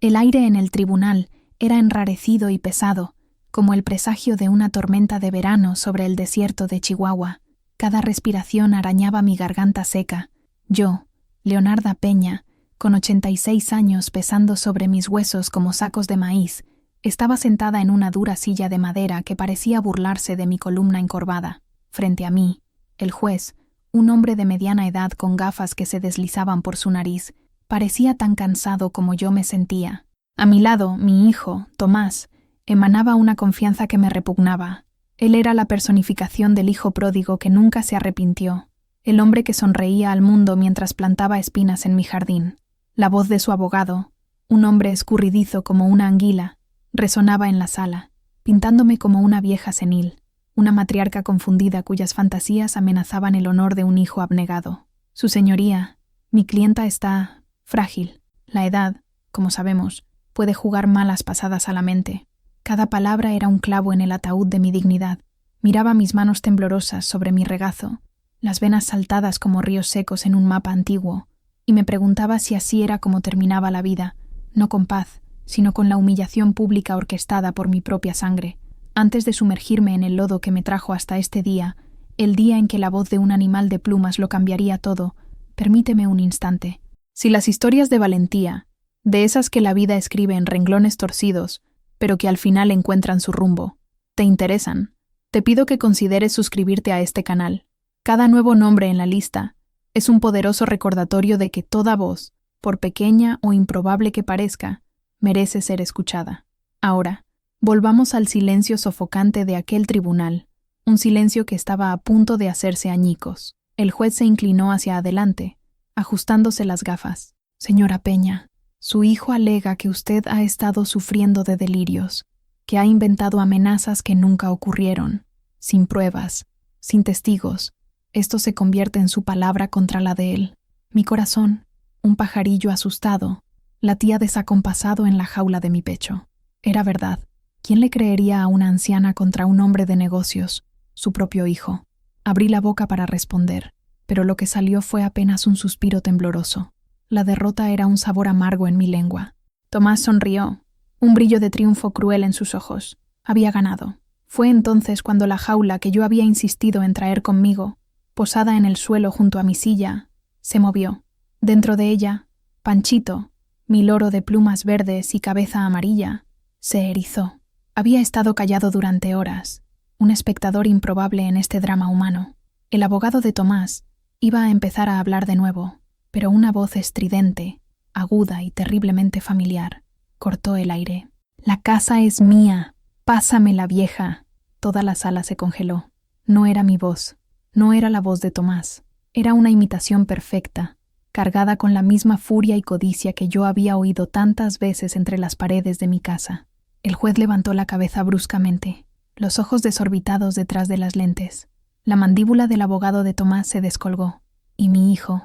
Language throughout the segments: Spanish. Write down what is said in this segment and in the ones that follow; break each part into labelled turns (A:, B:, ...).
A: El aire en el tribunal era enrarecido y pesado, como el presagio de una tormenta de verano sobre el desierto de Chihuahua. Cada respiración arañaba mi garganta seca. Yo, Leonarda Peña, con 86 años pesando sobre mis huesos como sacos de maíz, estaba sentada en una dura silla de madera que parecía burlarse de mi columna encorvada. Frente a mí, el juez, un hombre de mediana edad con gafas que se deslizaban por su nariz, parecía tan cansado como yo me sentía. A mi lado, mi hijo, Tomás, emanaba una confianza que me repugnaba. Él era la personificación del hijo pródigo que nunca se arrepintió, el hombre que sonreía al mundo mientras plantaba espinas en mi jardín. La voz de su abogado, un hombre escurridizo como una anguila, resonaba en la sala, pintándome como una vieja senil, una matriarca confundida cuyas fantasías amenazaban el honor de un hijo abnegado. Su señoría, mi clienta está frágil. La edad, como sabemos, puede jugar malas pasadas a la mente. Cada palabra era un clavo en el ataúd de mi dignidad. Miraba mis manos temblorosas sobre mi regazo, las venas saltadas como ríos secos en un mapa antiguo, y me preguntaba si así era como terminaba la vida, no con paz, sino con la humillación pública orquestada por mi propia sangre, antes de sumergirme en el lodo que me trajo hasta este día, el día en que la voz de un animal de plumas lo cambiaría todo. Permíteme un instante. Si las historias de valentía, de esas que la vida escribe en renglones torcidos, pero que al final encuentran su rumbo, te interesan, te pido que consideres suscribirte a este canal. Cada nuevo nombre en la lista es un poderoso recordatorio de que toda voz, por pequeña o improbable que parezca, merece ser escuchada. Ahora, volvamos al silencio sofocante de aquel tribunal, un silencio que estaba a punto de hacerse añicos. El juez se inclinó hacia adelante, ajustándose las gafas. Señora Peña, su hijo alega que usted ha estado sufriendo de delirios, que ha inventado amenazas que nunca ocurrieron, sin pruebas, sin testigos. Esto se convierte en su palabra contra la de él. Mi corazón, un pajarillo asustado, latía desacompasado en la jaula de mi pecho. Era verdad. ¿Quién le creería a una anciana contra un hombre de negocios, su propio hijo? Abrí la boca para responder, pero lo que salió fue apenas un suspiro tembloroso. La derrota era un sabor amargo en mi lengua. Tomás sonrió, un brillo de triunfo cruel en sus ojos. Había ganado. Fue entonces cuando la jaula que yo había insistido en traer conmigo, posada en el suelo junto a mi silla, se movió. Dentro de ella, Panchito, mi loro de plumas verdes y cabeza amarilla, se erizó. Había estado callado durante horas, un espectador improbable en este drama humano. El abogado de Tomás iba a empezar a hablar de nuevo, pero una voz estridente, aguda y terriblemente familiar, cortó el aire. «La casa es mía. Pásame la vieja». Toda la sala se congeló. No era mi voz. No era la voz de Tomás. Era una imitación perfecta, cargada con la misma furia y codicia que yo había oído tantas veces entre las paredes de mi casa. El juez levantó la cabeza bruscamente, los ojos desorbitados detrás de las lentes. La mandíbula del abogado de Tomás se descolgó, y mi hijo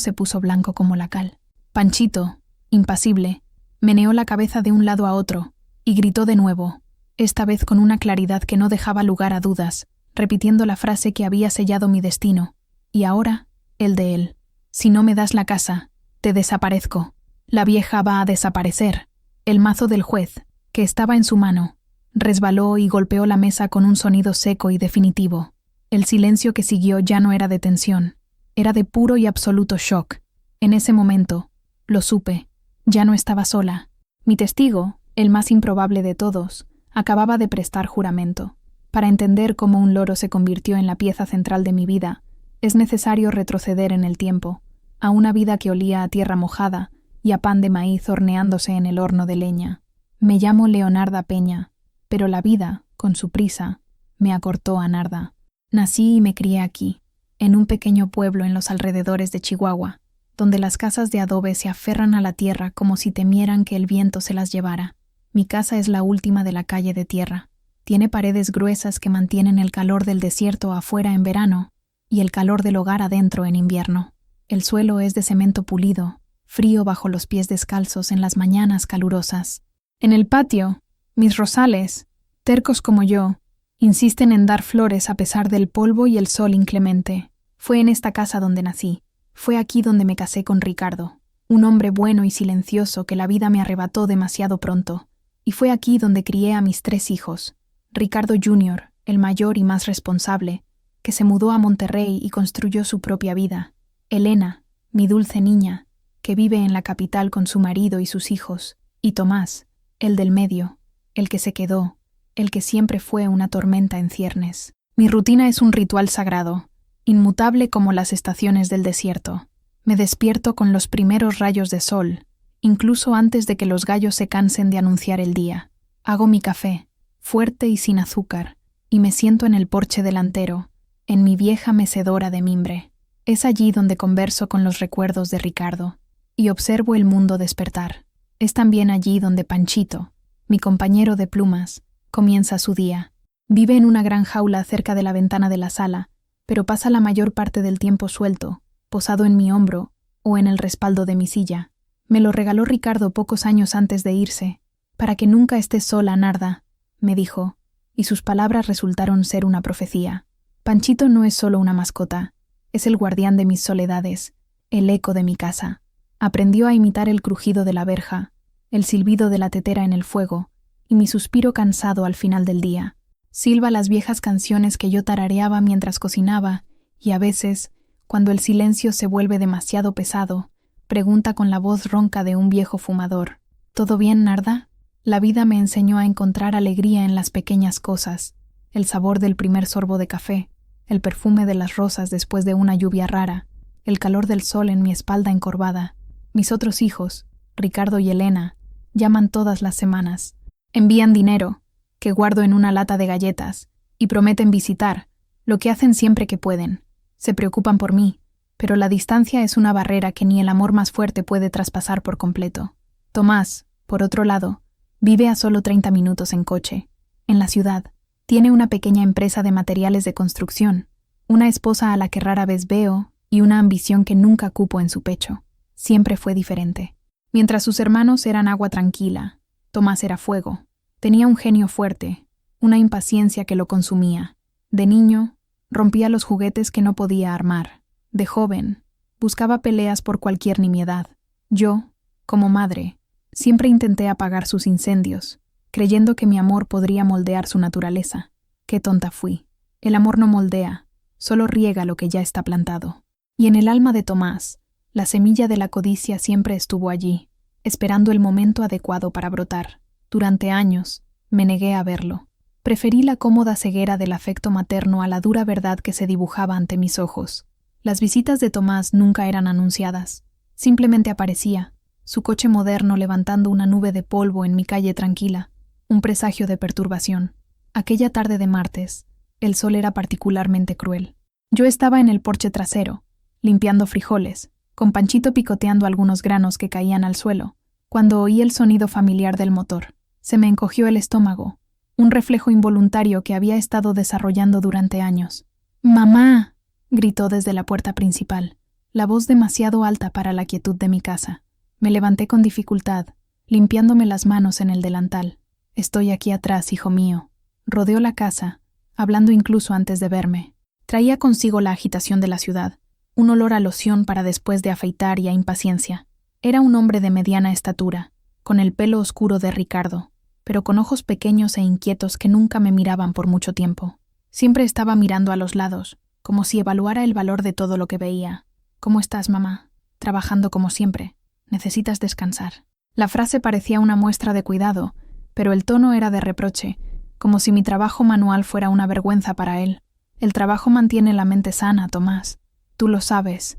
A: se puso blanco como la cal. Panchito, impasible, meneó la cabeza de un lado a otro, y gritó de nuevo, esta vez con una claridad que no dejaba lugar a dudas, repitiendo la frase que había sellado mi destino, y ahora, el de él. «Si no me das la casa, te desaparezco. La vieja va a desaparecer». El mazo del juez, que estaba en su mano, resbaló y golpeó la mesa con un sonido seco y definitivo. El silencio que siguió ya no era de tensión, era de puro y absoluto shock. En ese momento, lo supe, ya no estaba sola. Mi testigo, el más improbable de todos, acababa de prestar juramento. Para entender cómo un loro se convirtió en la pieza central de mi vida, es necesario retroceder en el tiempo, a una vida que olía a tierra mojada y a pan de maíz horneándose en el horno de leña. Me llamo Leonarda Peña, pero la vida, con su prisa, me acortó a narda. Nací y me crié aquí, en un pequeño pueblo en los alrededores de Chihuahua, donde las casas de adobe se aferran a la tierra como si temieran que el viento se las llevara. Mi casa es la última de la calle de tierra. Tiene paredes gruesas que mantienen el calor del desierto afuera en verano y el calor del hogar adentro en invierno. El suelo es de cemento pulido, frío bajo los pies descalzos en las mañanas calurosas. En el patio, mis rosales, tercos como yo, insisten en dar flores a pesar del polvo y el sol inclemente. Fue en esta casa donde nací. Fue aquí donde me casé con Ricardo. un hombre bueno y silencioso que la vida me arrebató demasiado pronto, y fue aquí donde crié a mis 3 hijos, Ricardo Jr., el mayor y más responsable, que se mudó a Monterrey y construyó su propia vida, Elena, mi dulce niña, que vive en la capital con su marido y sus hijos, y Tomás, el del medio, el que se quedó, el que siempre fue una tormenta en ciernes. Mi rutina es un ritual sagrado, inmutable como las estaciones del desierto. Me despierto con los primeros rayos de sol, incluso antes de que los gallos se cansen de anunciar el día. Hago mi café, fuerte y sin azúcar, y me siento en el porche delantero, en mi vieja mecedora de mimbre. Es allí donde converso con los recuerdos de Ricardo, y observo el mundo despertar. Es también allí donde Panchito, mi compañero de plumas, comienza su día. Vive en una gran jaula cerca de la ventana de la sala, pero pasa la mayor parte del tiempo suelto, posado en mi hombro o en el respaldo de mi silla. Me lo regaló Ricardo pocos años antes de irse, para que nunca estés sola, Narda, me dijo, y sus palabras resultaron ser una profecía. Panchito no es solo una mascota, es el guardián de mis soledades, el eco de mi casa. Aprendió a imitar el crujido de la verja, el silbido de la tetera en el fuego, y mi suspiro cansado al final del día. Silba las viejas canciones que yo tarareaba mientras cocinaba, y a veces, cuando el silencio se vuelve demasiado pesado, pregunta con la voz ronca de un viejo fumador: ¿Todo bien, Narda? La vida me enseñó a encontrar alegría en las pequeñas cosas, el sabor del primer sorbo de café, el perfume de las rosas después de una lluvia rara, el calor del sol en mi espalda encorvada. Mis otros hijos, Ricardo y Elena, llaman todas las semanas. Envían dinero, que guardo en una lata de galletas, y prometen visitar, lo que hacen siempre que pueden. Se preocupan por mí, pero la distancia es una barrera que ni el amor más fuerte puede traspasar por completo. Tomás, por otro lado, vive a solo 30 minutos en coche, en la ciudad. Tiene una pequeña empresa de materiales de construcción, una esposa a la que rara vez veo y una ambición que nunca cupo en su pecho. Siempre fue diferente. Mientras sus hermanos eran agua tranquila, Tomás era fuego. Tenía un genio fuerte, una impaciencia que lo consumía. De niño, rompía los juguetes que no podía armar. De joven, buscaba peleas por cualquier nimiedad. Yo, como madre, siempre intenté apagar sus incendios, creyendo que mi amor podría moldear su naturaleza. Qué tonta fui. El amor no moldea, solo riega lo que ya está plantado. Y en el alma de Tomás, la semilla de la codicia siempre estuvo allí, esperando el momento adecuado para brotar. Durante años, me negué a verlo. Preferí la cómoda ceguera del afecto materno a la dura verdad que se dibujaba ante mis ojos. Las visitas de Tomás nunca eran anunciadas. Simplemente aparecía, su coche moderno levantando una nube de polvo en mi calle tranquila, un presagio de perturbación. Aquella tarde de martes, el sol era particularmente cruel. Yo estaba en el porche trasero, limpiando frijoles, con Panchito picoteando algunos granos que caían al suelo, cuando oí el sonido familiar del motor. Se me encogió el estómago, un reflejo involuntario que había estado desarrollando durante años. «¡Mamá!», gritó desde la puerta principal, la voz demasiado alta para la quietud de mi casa. Me levanté con dificultad, limpiándome las manos en el delantal. «Estoy aquí atrás, hijo mío». Rodeó la casa, hablando incluso antes de verme. Traía consigo la agitación de la ciudad, un olor a loción para después de afeitar y a impaciencia. Era un hombre de mediana estatura, con el pelo oscuro de Ricardo, pero con ojos pequeños e inquietos que nunca me miraban por mucho tiempo. Siempre estaba mirando a los lados, como si evaluara el valor de todo lo que veía. «¿Cómo estás, mamá?» «Trabajando como siempre. Necesitas descansar». La frase parecía una muestra de cuidado, pero el tono era de reproche, como si mi trabajo manual fuera una vergüenza para él. «El trabajo mantiene la mente sana, Tomás. Tú lo sabes»,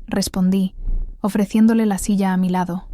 A: respondí, ofreciéndole la silla a mi lado.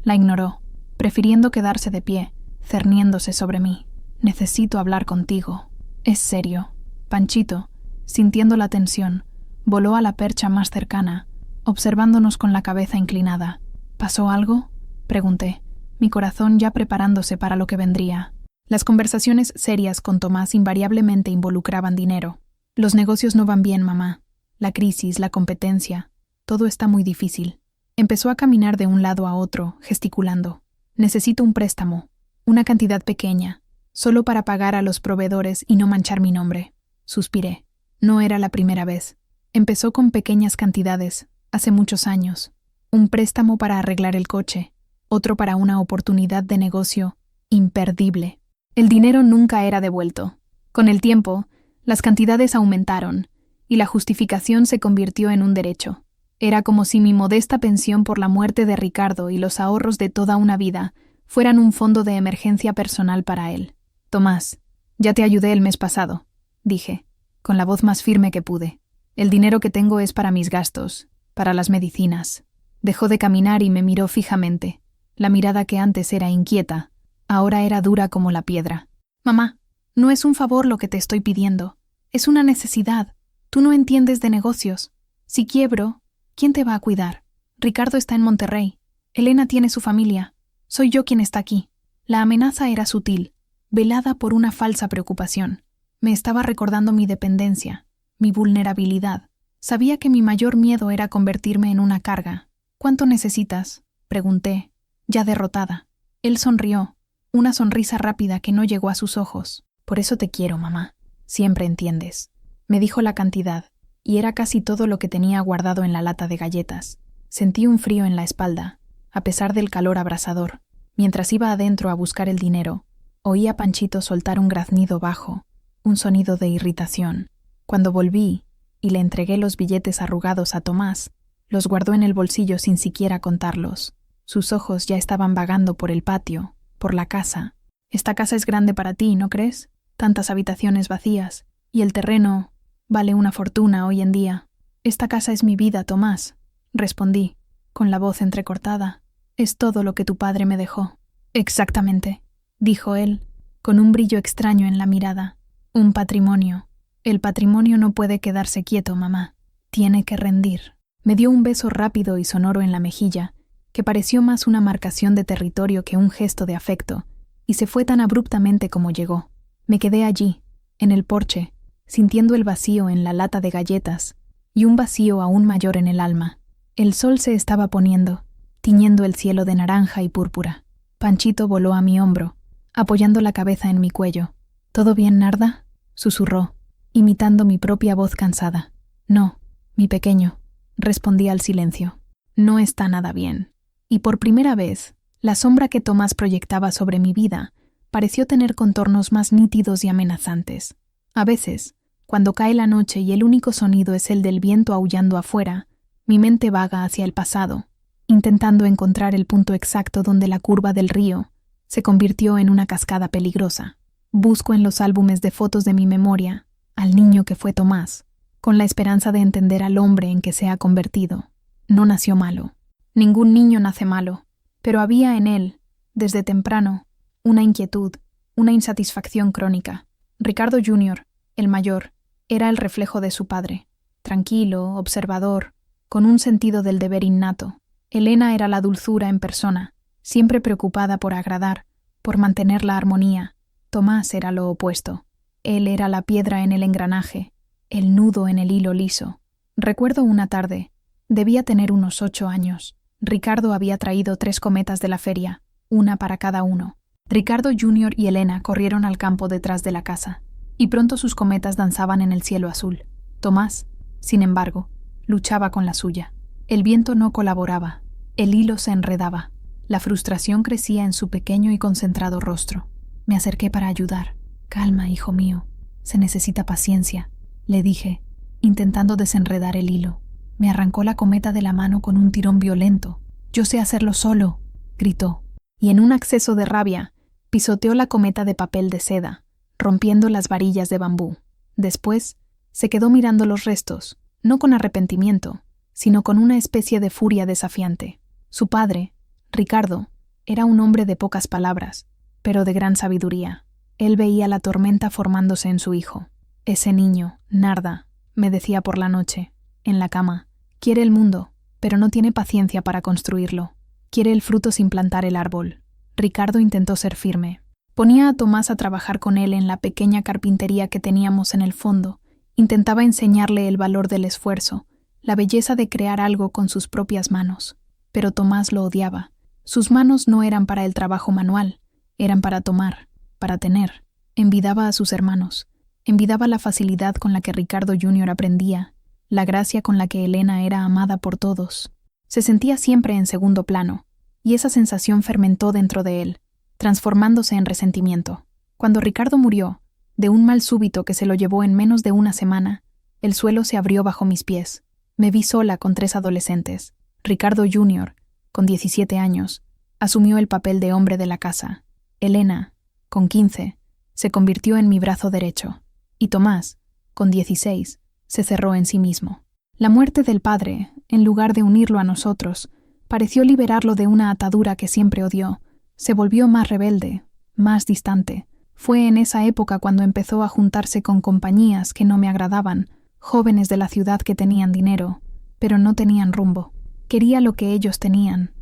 A: La ignoró, prefiriendo quedarse de pie, cerniéndose sobre mí. «Necesito hablar contigo. Es serio». Panchito, sintiendo la tensión, voló a la percha más cercana, observándonos con la cabeza inclinada. «¿Pasó algo?», pregunté, mi corazón ya preparándose para lo que vendría. Las conversaciones serias con Tomás invariablemente involucraban dinero. «Los negocios no van bien, mamá. La crisis, la competencia, todo está muy difícil». Empezó a caminar de un lado a otro, gesticulando. «Necesito un préstamo, una cantidad pequeña, solo para pagar a los proveedores y no manchar mi nombre». Suspiré. No era la primera vez. Empezó con pequeñas cantidades, hace muchos años. Un préstamo para arreglar el coche, otro para una oportunidad de negocio imperdible. El dinero nunca era devuelto. Con el tiempo, las cantidades aumentaron y la justificación se convirtió en un derecho. Era como si mi modesta pensión por la muerte de Ricardo y los ahorros de toda una vida fueran un fondo de emergencia personal para él. Tomás, ya te ayudé el mes pasado, dije, con la voz más firme que pude. El dinero que tengo es para mis gastos, para las medicinas. Dejó de caminar y me miró fijamente. La mirada que antes era inquieta, ahora era dura como la piedra. Mamá, no es un favor lo que te estoy pidiendo. Es una necesidad. Tú no entiendes de negocios. Si quiebro, ¿quién te va a cuidar? Ricardo está en Monterrey. Elena tiene su familia. Soy yo quien está aquí. La amenaza era sutil, velada por una falsa preocupación. Me estaba recordando mi dependencia, mi vulnerabilidad. Sabía que mi mayor miedo era convertirme en una carga. ¿Cuánto necesitas?, pregunté, ya derrotada. Él sonrió, una sonrisa rápida que no llegó a sus ojos. Por eso te quiero, mamá. Siempre entiendes. Me dijo la cantidad, y era casi todo lo que tenía guardado en la lata de galletas. Sentí un frío en la espalda, a pesar del calor abrasador. Mientras iba adentro a buscar el dinero, oí a Panchito soltar un graznido bajo, un sonido de irritación. Cuando volví y le entregué los billetes arrugados a Tomás, los guardó en el bolsillo sin siquiera contarlos. Sus ojos ya estaban vagando por el patio, por la casa. Esta casa es grande para ti, ¿no crees? Tantas habitaciones vacías, y el terreno vale una fortuna hoy en día. Esta casa es mi vida, Tomás, respondí, con la voz entrecortada. Es todo lo que tu padre me dejó. Exactamente, dijo él, con un brillo extraño en la mirada. Un patrimonio. El patrimonio no puede quedarse quieto, mamá. Tiene que rendir. Me dio un beso rápido y sonoro en la mejilla, que pareció más una marcación de territorio que un gesto de afecto, y se fue tan abruptamente como llegó. Me quedé allí, en el porche, sintiendo el vacío en la lata de galletas, y un vacío aún mayor en el alma. El sol se estaba poniendo, tiñendo el cielo de naranja y púrpura. Panchito voló a mi hombro, apoyando la cabeza en mi cuello. ¿Todo bien, Narda?, susurró, imitando mi propia voz cansada. No, mi pequeño, respondí al silencio. No está nada bien. Y por primera vez, la sombra que Tomás proyectaba sobre mi vida pareció tener contornos más nítidos y amenazantes. A veces, cuando cae la noche y el único sonido es el del viento aullando afuera, mi mente vaga hacia el pasado, intentando encontrar el punto exacto donde la curva del río se convirtió en una cascada peligrosa. Busco en los álbumes de fotos de mi memoria al niño que fue Tomás, con la esperanza de entender al hombre en que se ha convertido. No nació malo. Ningún niño nace malo, pero había en él, desde temprano, una inquietud, una insatisfacción crónica. Ricardo Jr., el mayor, era el reflejo de su padre, tranquilo, observador, con un sentido del deber innato. Elena era la dulzura en persona, siempre preocupada por agradar, por mantener la armonía. Tomás era lo opuesto. Él era la piedra en el engranaje, el nudo en el hilo liso. Recuerdo una tarde, debía tener unos 8 años. Ricardo había traído 3 cometas de la feria, una para cada uno. Ricardo Jr. y Elena corrieron al campo detrás de la casa, y pronto sus cometas danzaban en el cielo azul. Tomás, sin embargo, luchaba con la suya. El viento no colaboraba, el hilo se enredaba. La frustración crecía en su pequeño y concentrado rostro. Me acerqué para ayudar. Calma, hijo mío, se necesita paciencia, le dije, intentando desenredar el hilo. Me arrancó la cometa de la mano con un tirón violento. «Yo sé hacerlo solo», gritó, y en un acceso de rabia, pisoteó la cometa de papel de seda, rompiendo las varillas de bambú. Después, se quedó mirando los restos, no con arrepentimiento, sino con una especie de furia desafiante. Su padre, Ricardo, era un hombre de pocas palabras, pero de gran sabiduría. Él veía la tormenta formándose en su hijo. Ese niño, Narda, me decía por la noche, en la cama, quiere el mundo, pero no tiene paciencia para construirlo. Quiere el fruto sin plantar el árbol. Ricardo intentó ser firme. Ponía a Tomás a trabajar con él en la pequeña carpintería que teníamos en el fondo. Intentaba enseñarle el valor del esfuerzo, la belleza de crear algo con sus propias manos. Pero Tomás lo odiaba. Sus manos no eran para el trabajo manual, eran para tomar, para tener. Envidiaba a sus hermanos. Envidiaba la facilidad con la que Ricardo Jr. aprendía, la gracia con la que Elena era amada por todos. Se sentía siempre en segundo plano, y esa sensación fermentó dentro de él, transformándose en resentimiento. Cuando Ricardo murió, de un mal súbito que se lo llevó en menos de una semana, el suelo se abrió bajo mis pies. Me vi sola con 3 adolescentes. Ricardo Jr., con 17 años, asumió el papel de hombre de la casa. Elena, con 15, se convirtió en mi brazo derecho. Y Tomás, con 16, se cerró en sí mismo. La muerte del padre, en lugar de unirlo a nosotros, pareció liberarlo de una atadura que siempre odió. Se volvió más rebelde, más distante. Fue en esa época cuando empezó a juntarse con compañías que no me agradaban, jóvenes de la ciudad que tenían dinero, pero no tenían rumbo. Quería lo que ellos tenían: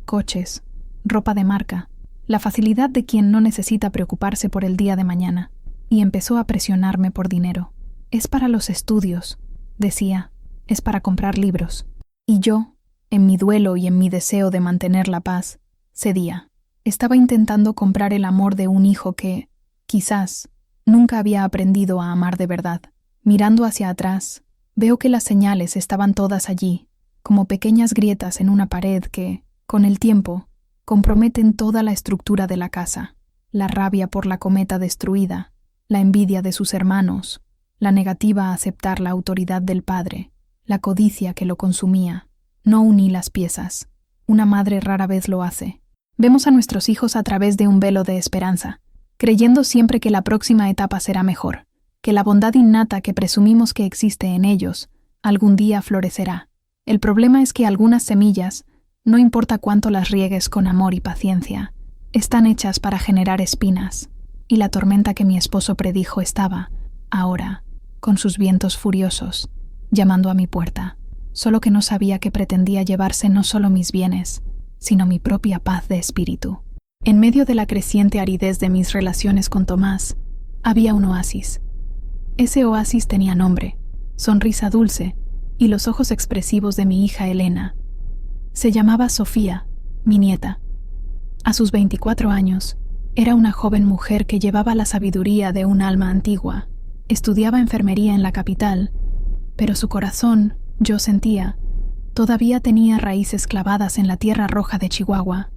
A: coches, ropa de marca, la facilidad de quien no necesita preocuparse por el día de mañana, y empezó a presionarme por dinero. Es para los estudios, decía, es para comprar libros. Y yo, en mi duelo y en mi deseo de mantener la paz, cedía. Estaba intentando comprar el amor de un hijo que, quizás, nunca había aprendido a amar de verdad. Mirando hacia atrás, veo que las señales estaban todas allí, como pequeñas grietas en una pared que, con el tiempo, comprometen toda la estructura de la casa. La rabia por la cometa destruida, la envidia de sus hermanos, la negativa a aceptar la autoridad del padre, la codicia que lo consumía. No uní las piezas. Una madre rara vez lo hace. Vemos a nuestros hijos a través de un velo de esperanza, creyendo siempre que la próxima etapa será mejor, que la bondad innata que presumimos que existe en ellos algún día florecerá. El problema es que algunas semillas, no importa cuánto las riegues con amor y paciencia, están hechas para generar espinas, y la tormenta que mi esposo predijo estaba, ahora, con sus vientos furiosos, llamando a mi puerta, solo que no sabía que pretendía llevarse no solo mis bienes, sino mi propia paz de espíritu. En medio de la creciente aridez de mis relaciones con Tomás, había un oasis. Ese oasis tenía nombre, sonrisa dulce y los ojos expresivos de mi hija Elena. Se llamaba Sofía, mi nieta. A sus 24 años, era una joven mujer que llevaba la sabiduría de un alma antigua. Estudiaba enfermería en la capital, pero su corazón, yo sentía, todavía tenía raíces clavadas en la tierra roja de Chihuahua.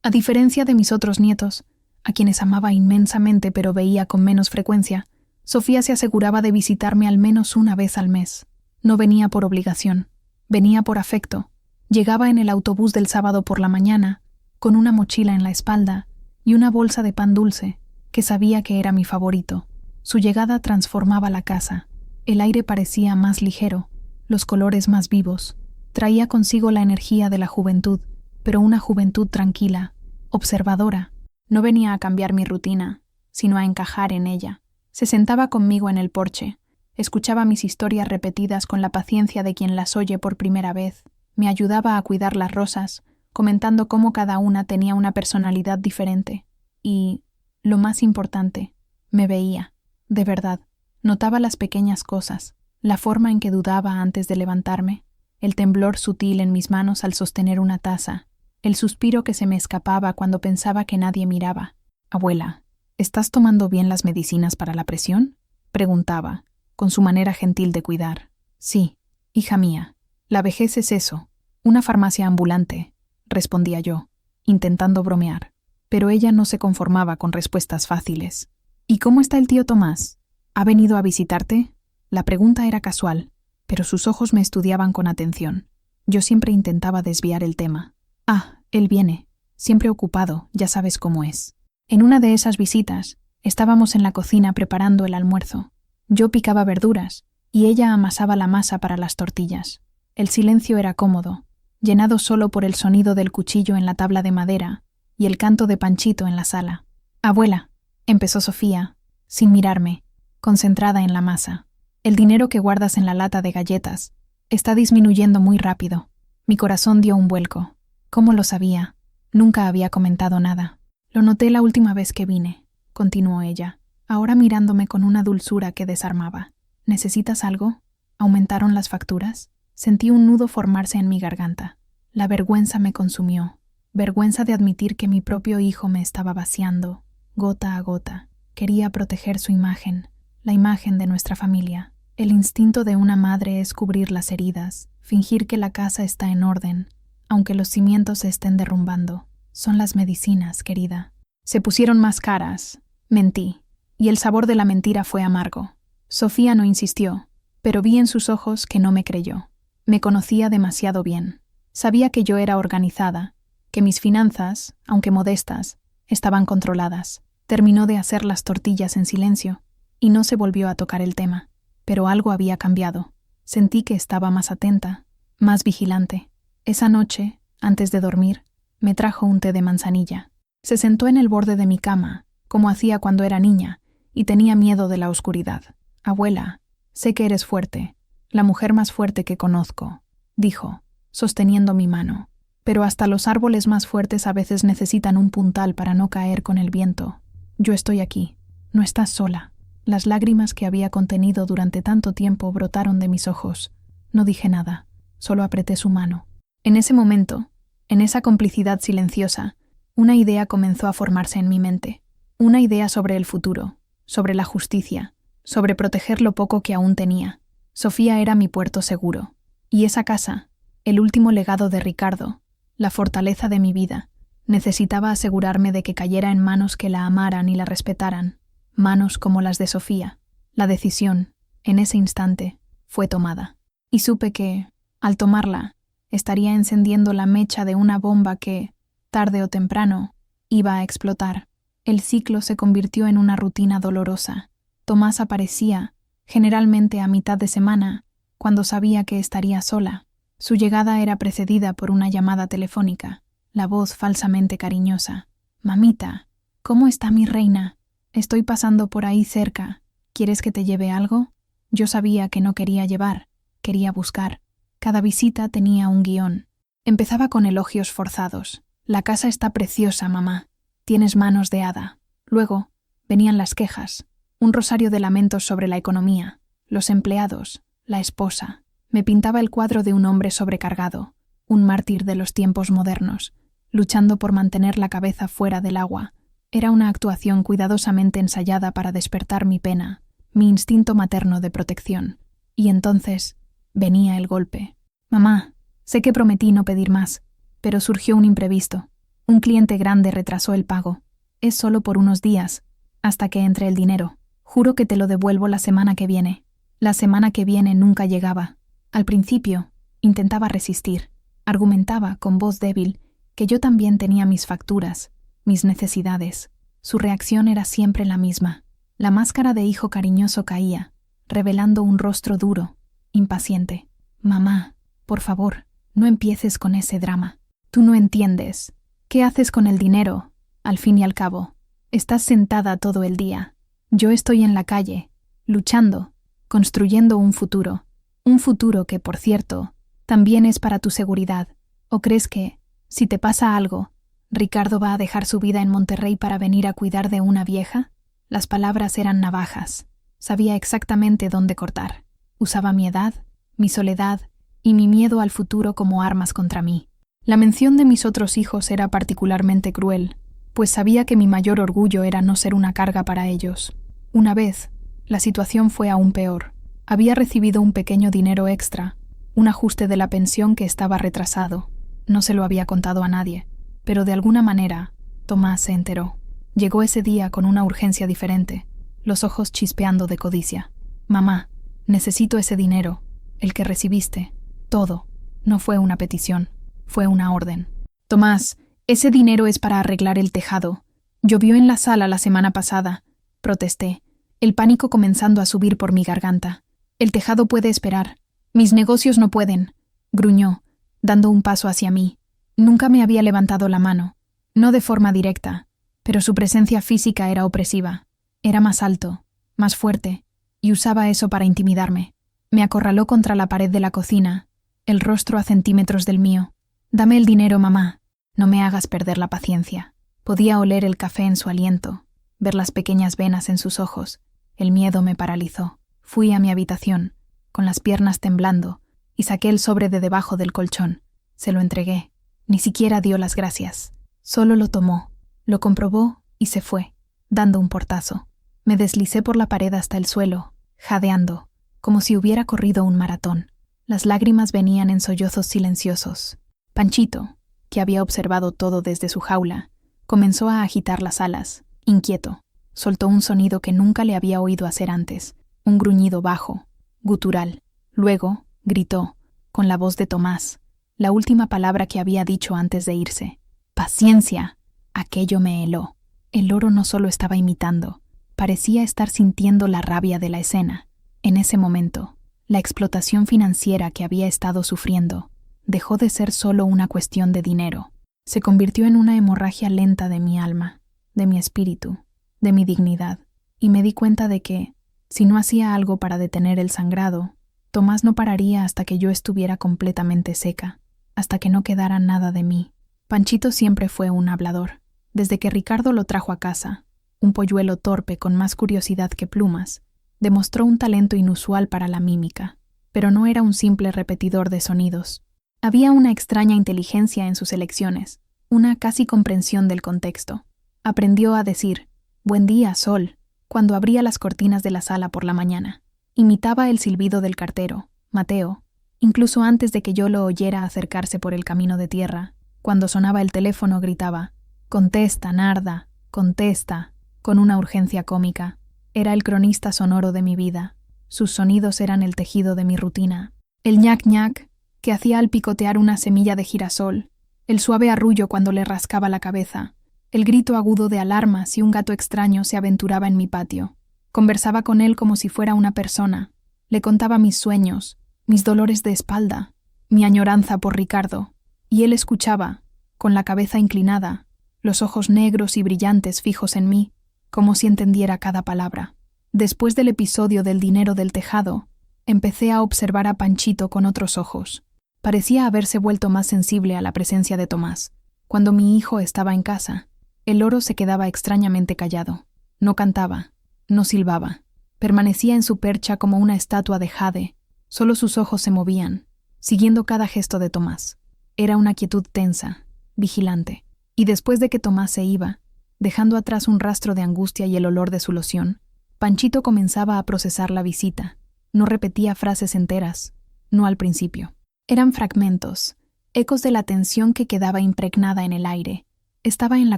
A: A diferencia de mis otros nietos, a quienes amaba inmensamente pero veía con menos frecuencia, Sofía se aseguraba de visitarme al menos una vez al mes. No venía por obligación, venía por afecto. Llegaba en el autobús del sábado por la mañana, con una mochila en la espalda y una bolsa de pan dulce, que sabía que era mi favorito. Su llegada transformaba la casa. El aire parecía más ligero, los colores más vivos. Traía consigo la energía de la juventud, pero una juventud tranquila, observadora. No venía a cambiar mi rutina, sino a encajar en ella. Se sentaba conmigo en el porche, escuchaba mis historias repetidas con la paciencia de quien las oye por primera vez, me ayudaba a cuidar las rosas, comentando cómo cada una tenía una personalidad diferente. Y, lo más importante, me veía, de verdad. Notaba las pequeñas cosas, la forma en que dudaba antes de levantarme, el temblor sutil en mis manos al sostener una taza, el suspiro que se me escapaba cuando pensaba que nadie miraba. «Abuela, ¿estás tomando bien las medicinas para la presión?», preguntaba, con su manera gentil de cuidar. «Sí, hija mía, la vejez es eso, una farmacia ambulante», respondía yo, intentando bromear. Pero ella no se conformaba con respuestas fáciles. «¿Y cómo está el tío Tomás? ¿Ha venido a visitarte?». La pregunta era casual, pero sus ojos me estudiaban con atención. Yo siempre intentaba desviar el tema. «Ah, él viene, siempre ocupado, ya sabes cómo es». En una de esas visitas, estábamos en la cocina preparando el almuerzo. Yo picaba verduras y ella amasaba la masa para las tortillas. El silencio era cómodo, llenado solo por el sonido del cuchillo en la tabla de madera y el canto de Panchito en la sala. «Abuela», empezó Sofía, sin mirarme, concentrada en la masa. «El dinero que guardas en la lata de galletas está disminuyendo muy rápido». Mi corazón dio un vuelco. ¿Cómo lo sabía? Nunca había comentado nada. «Lo noté la última vez que vine», continuó ella, ahora mirándome con una dulzura que desarmaba. «¿Necesitas algo? ¿Aumentaron las facturas?». Sentí un nudo formarse en mi garganta. La vergüenza me consumió. Vergüenza de admitir que mi propio hijo me estaba vaciando, gota a gota. Quería proteger su imagen, la imagen de nuestra familia. El instinto de una madre es cubrir las heridas, fingir que la casa está en orden, aunque los cimientos se estén derrumbando. Son las medicinas, querida. Se pusieron más caras. Mentí, y el sabor de la mentira fue amargo. Sofía no insistió, pero vi en sus ojos que no me creyó. Me conocía demasiado bien. Sabía que yo era organizada, que mis finanzas, aunque modestas, estaban controladas. Terminó de hacer las tortillas en silencio, y no se volvió a tocar el tema. Pero algo había cambiado. Sentí que estaba más atenta, más vigilante. Esa noche, antes de dormir, me trajo un té de manzanilla. Se sentó en el borde de mi cama, como hacía cuando era niña, y tenía miedo de la oscuridad. «Abuela, sé que eres fuerte, la mujer más fuerte que conozco», dijo, sosteniendo mi mano. «Pero hasta los árboles más fuertes a veces necesitan un puntal para no caer con el viento. Yo estoy aquí. No estás sola». Las lágrimas que había contenido durante tanto tiempo brotaron de mis ojos. No dije nada, solo apreté su mano. En ese momento, en esa complicidad silenciosa, una idea comenzó a formarse en mi mente. Una idea sobre el futuro, sobre la justicia, sobre proteger lo poco que aún tenía. Sofía era mi puerto seguro. Y esa casa, el último legado de Ricardo, la fortaleza de mi vida, necesitaba asegurarme de que cayera en manos que la amaran y la respetaran. Manos como las de Sofía. La decisión, en ese instante, fue tomada. Y supe que, al tomarla, estaría encendiendo la mecha de una bomba que, tarde o temprano, iba a explotar. El ciclo se convirtió en una rutina dolorosa. Tomás aparecía, generalmente a mitad de semana, cuando sabía que estaría sola. Su llegada era precedida por una llamada telefónica, la voz falsamente cariñosa. «Mamita, ¿cómo está mi reina? Estoy pasando por ahí cerca. ¿Quieres que te lleve algo?» Yo sabía que no quería llevar, quería buscar. Cada visita tenía un guión. Empezaba con elogios forzados. «La casa está preciosa, mamá. Tienes manos de hada». Luego venían las quejas, un rosario de lamentos sobre la economía, los empleados, la esposa. Me pintaba el cuadro de un hombre sobrecargado, un mártir de los tiempos modernos, luchando por mantener la cabeza fuera del agua. Era una actuación cuidadosamente ensayada para despertar mi pena, mi instinto materno de protección. Y entonces venía el golpe. «Mamá, sé que prometí no pedir más, pero surgió un imprevisto. Un cliente grande retrasó el pago. Es solo por unos días, hasta que entre el dinero. Juro que te lo devuelvo la semana que viene». La semana que viene nunca llegaba. Al principio, intentaba resistir. Argumentaba, con voz débil, que yo también tenía mis facturas, mis necesidades. Su reacción era siempre la misma. La máscara de hijo cariñoso caía, revelando un rostro duro, impaciente. «Mamá, por favor, no empieces con ese drama. Tú no entiendes. ¿Qué haces con el dinero? Al fin y al cabo, estás sentada todo el día. Yo estoy en la calle, luchando, construyendo un futuro. Un futuro que, por cierto, también es para tu seguridad. ¿O crees que, si te pasa algo, Ricardo va a dejar su vida en Monterrey para venir a cuidar de una vieja?» Las palabras eran navajas. Sabía exactamente dónde cortar. Usaba mi edad, mi soledad y mi miedo al futuro como armas contra mí. La mención de mis otros hijos era particularmente cruel, pues sabía que mi mayor orgullo era no ser una carga para ellos. Una vez, la situación fue aún peor. Había recibido un pequeño dinero extra, un ajuste de la pensión que estaba retrasado. No se lo había contado a nadie, pero de alguna manera, Tomás se enteró. Llegó ese día con una urgencia diferente, los ojos chispeando de codicia. «Mamá, necesito ese dinero, el que recibiste, todo». No fue una petición, fue una orden. «Tomás, ese dinero es para arreglar el tejado. Llovió en la sala la semana pasada», protesté, el pánico comenzando a subir por mi garganta. «El tejado puede esperar. Mis negocios no pueden», gruñó, dando un paso hacia mí. Nunca me había levantado la mano, no de forma directa, pero su presencia física era opresiva. Era más alto, más fuerte, y usaba eso para intimidarme. Me acorraló contra la pared de la cocina, el rostro a centímetros del mío. «Dame el dinero, mamá. No me hagas perder la paciencia». Podía oler el café en su aliento, ver las pequeñas venas en sus ojos. El miedo me paralizó. Fui a mi habitación, con las piernas temblando, y saqué el sobre de debajo del colchón. Se lo entregué. Ni siquiera dio las gracias. Solo lo tomó, lo comprobó y se fue, dando un portazo. Me deslicé por la pared hasta el suelo, jadeando. como si hubiera corrido un maratón. Las lágrimas venían en sollozos silenciosos. Panchito, que había observado todo desde su jaula, comenzó a agitar las alas, inquieto. Soltó un sonido que nunca le había oído hacer antes, un gruñido bajo, gutural. Luego, gritó, con la voz de Tomás, la última palabra que había dicho antes de irse. ¡Paciencia! Aquello me heló. El loro no solo estaba imitando, parecía estar sintiendo la rabia de la escena. En ese momento, la explotación financiera que había estado sufriendo dejó de ser solo una cuestión de dinero. Se convirtió en una hemorragia lenta de mi alma, de mi espíritu, de mi dignidad, y me di cuenta de que, si no hacía algo para detener el sangrado, Tomás no pararía hasta que yo estuviera completamente seca, hasta que no quedara nada de mí. Panchito siempre fue un hablador. Desde que Ricardo lo trajo a casa, un polluelo torpe con más curiosidad que plumas, demostró un talento inusual para la mímica, pero no era un simple repetidor de sonidos. Había una extraña inteligencia en sus elecciones, una casi comprensión del contexto. Aprendió a decir, «Buen día, sol», cuando abría las cortinas de la sala por la mañana. Imitaba el silbido del cartero, Mateo, incluso antes de que yo lo oyera acercarse por el camino de tierra. Cuando sonaba el teléfono gritaba, «Contesta, Narda, contesta», con una urgencia cómica. Era el cronista sonoro de mi vida. Sus sonidos eran el tejido de mi rutina. El ñac-ñac, que hacía al picotear una semilla de girasol, el suave arrullo cuando le rascaba la cabeza, el grito agudo de alarma si un gato extraño se aventuraba en mi patio. Conversaba con él como si fuera una persona. Le contaba mis sueños, mis dolores de espalda, mi añoranza por Ricardo, y él escuchaba, con la cabeza inclinada, los ojos negros y brillantes fijos en mí, como si entendiera cada palabra. Después del episodio del dinero del tejado, empecé a observar a Panchito con otros ojos. Parecía haberse vuelto más sensible a la presencia de Tomás. Cuando mi hijo estaba en casa, el loro se quedaba extrañamente callado. No cantaba, no silbaba. Permanecía en su percha como una estatua de jade. Solo sus ojos se movían, siguiendo cada gesto de Tomás. Era una quietud tensa, vigilante. Y después de que Tomás se iba, dejando atrás un rastro de angustia y el olor de su loción, Panchito comenzaba a procesar la visita. No repetía frases enteras, no al principio. Eran fragmentos, ecos de la tensión que quedaba impregnada en el aire. Estaba en la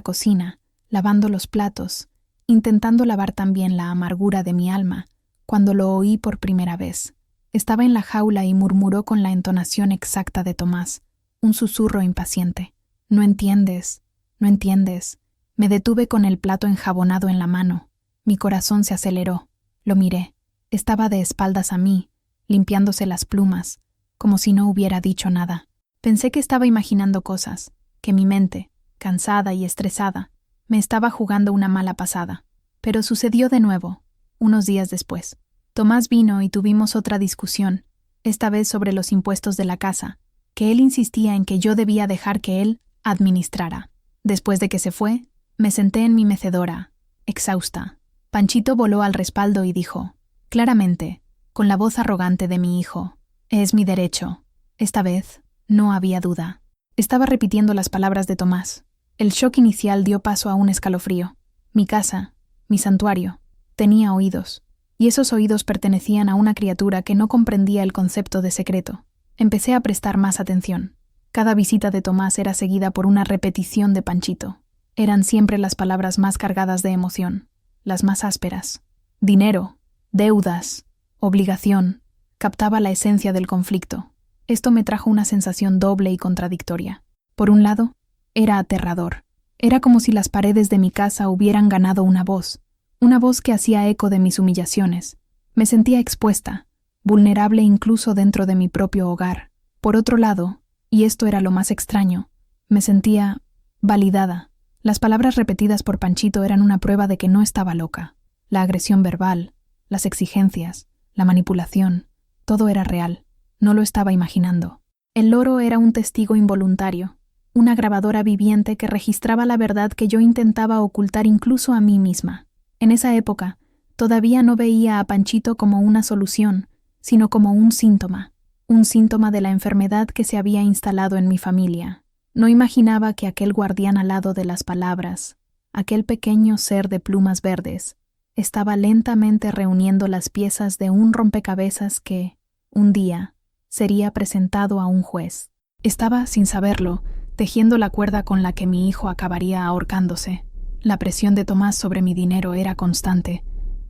A: cocina, lavando los platos, intentando lavar también la amargura de mi alma, cuando lo oí por primera vez. Estaba en la jaula y murmuró con la entonación exacta de Tomás, un susurro impaciente. «No entiendes, no entiendes». Me detuve con el plato enjabonado en la mano. Mi corazón se aceleró. Lo miré. Estaba de espaldas a mí, limpiándose las plumas, como si no hubiera dicho nada. Pensé que estaba imaginando cosas, que mi mente, cansada y estresada, me estaba jugando una mala pasada. Pero sucedió de nuevo, unos días después. Tomás vino y tuvimos otra discusión, esta vez sobre los impuestos de la casa, que él insistía en que yo debía dejar que él administrara. Después de que se fue, me senté en mi mecedora, exhausta. Panchito voló al respaldo y dijo, claramente, con la voz arrogante de mi hijo, «Es mi derecho». Esta vez, no había duda. Estaba repitiendo las palabras de Tomás. El shock inicial dio paso a un escalofrío. Mi casa, mi santuario, tenía oídos, y esos oídos pertenecían a una criatura que no comprendía el concepto de secreto. Empecé a prestar más atención. Cada visita de Tomás era seguida por una repetición de Panchito. Eran siempre las palabras más cargadas de emoción, las más ásperas. Dinero, deudas, obligación. Captaba la esencia del conflicto. Esto me trajo una sensación doble y contradictoria. Por un lado, era aterrador. Era como si las paredes de mi casa hubieran ganado una voz que hacía eco de mis humillaciones. Me sentía expuesta, vulnerable incluso dentro de mi propio hogar. Por otro lado, y esto era lo más extraño, me sentía validada. Las palabras repetidas por Panchito eran una prueba de que no estaba loca. La agresión verbal, las exigencias, la manipulación, todo era real. No lo estaba imaginando. El loro era un testigo involuntario, una grabadora viviente que registraba la verdad que yo intentaba ocultar incluso a mí misma. En esa época, todavía no veía a Panchito como una solución, sino como un síntoma de la enfermedad que se había instalado en mi familia. No imaginaba que aquel guardián alado de las palabras, aquel pequeño ser de plumas verdes, Estaba lentamente reuniendo las piezas de un rompecabezas que, un día, sería presentado a un juez. Estaba, sin saberlo, tejiendo la cuerda con la que mi hijo acabaría ahorcándose. La presión de Tomás sobre mi dinero era constante,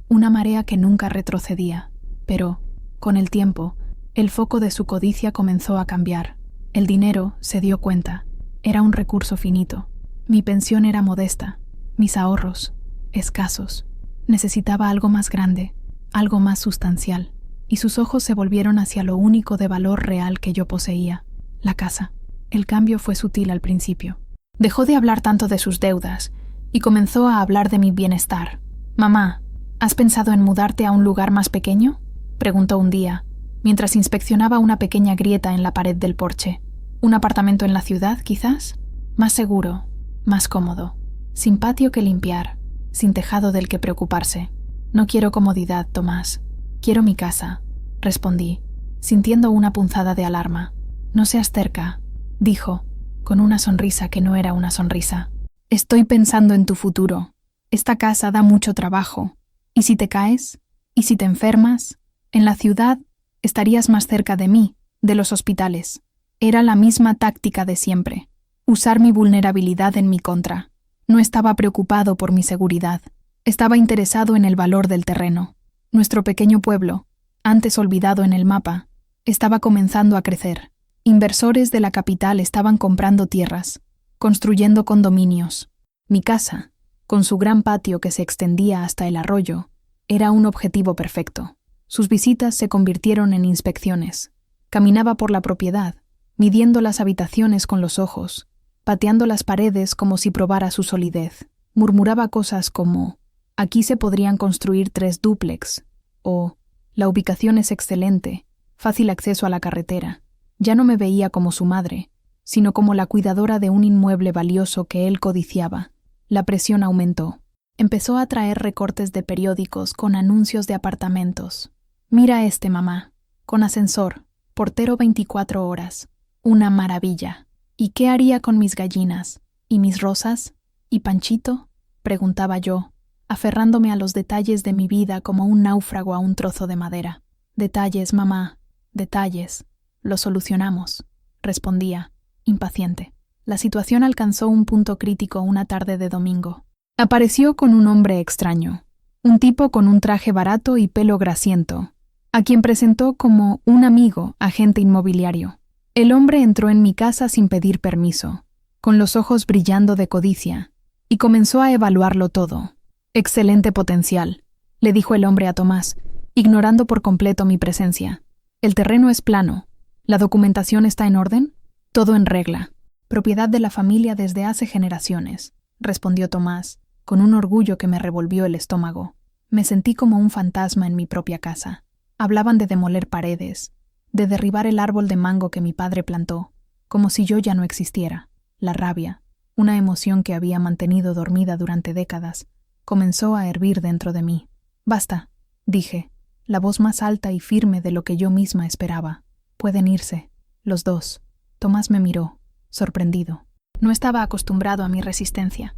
A: una marea que nunca retrocedía. Pero, con el tiempo, el foco de su codicia comenzó a cambiar. El dinero, se dio cuenta, era un recurso finito. Mi pensión era modesta, mis ahorros, escasos. Necesitaba algo más grande, algo más sustancial, y sus ojos se volvieron hacia lo único de valor real que yo poseía, la casa. El cambio fue sutil al principio. Dejó de hablar tanto de sus deudas y comenzó a hablar de mi bienestar. «Mamá, ¿has pensado en mudarte a un lugar más pequeño?», preguntó un día, mientras inspeccionaba una pequeña grieta en la pared del porche. «¿Un apartamento en la ciudad, quizás? Más seguro, más cómodo, sin patio que limpiar, sin tejado del que preocuparse». «No quiero comodidad, Tomás. Quiero mi casa», respondí, sintiendo una punzada de alarma. «No seas terca», dijo, con una sonrisa que no era una sonrisa. «Estoy pensando en tu futuro. Esta casa da mucho trabajo. ¿Y si te caes? ¿Y si te enfermas? En la ciudad estarías más cerca de mí, de los hospitales». Era la misma táctica de siempre, usar mi vulnerabilidad en mi contra. No estaba preocupado por mi seguridad. Estaba interesado en el valor del terreno. Nuestro pequeño pueblo, antes olvidado en el mapa, estaba comenzando a crecer. Inversores de la capital estaban comprando tierras, construyendo condominios. Mi casa, con su gran patio que se extendía hasta el arroyo, era un objetivo perfecto. Sus visitas se convirtieron en inspecciones. Caminaba por la propiedad, midiendo las habitaciones con los ojos, pateando las paredes como si probara su solidez. Murmuraba cosas como: «Aquí se podrían construir 3 dúplex», o «La ubicación es excelente, fácil acceso a la carretera». Ya no me veía como su madre, sino como la cuidadora de un inmueble valioso que él codiciaba. La presión aumentó. Empezó a traer recortes de periódicos con anuncios de apartamentos. «Mira este, mamá, con ascensor, portero 24 horas. Una maravilla. ¿Y qué haría con mis gallinas? ¿Y mis rosas? ¿Y Panchito?», preguntaba yo, aferrándome a los detalles de mi vida como un náufrago a un trozo de madera. «Detalles, mamá, detalles. Lo solucionamos», respondía, impaciente. La situación alcanzó un punto crítico una tarde de domingo. Apareció con un hombre extraño, un tipo con un traje barato y pelo grasiento, a quien presentó como un amigo agente inmobiliario. El hombre entró en mi casa sin pedir permiso, con los ojos brillando de codicia, y comenzó a evaluarlo todo. «Excelente potencial», le dijo el hombre a Tomás, ignorando por completo mi presencia. «El terreno es plano. ¿La documentación está en orden?». «Todo en regla. Propiedad de la familia desde hace generaciones», respondió Tomás, con un orgullo que me revolvió el estómago. Me sentí como un fantasma en mi propia casa. Hablaban de demoler paredes, de derribar el árbol de mango que mi padre plantó, como si yo ya no existiera. La rabia, una emoción que había mantenido dormida durante décadas, comenzó a hervir dentro de mí. «Basta», dije, la voz más alta y firme de lo que yo misma esperaba. «Pueden irse, los dos». Tomás me miró, sorprendido. No estaba acostumbrado a mi resistencia.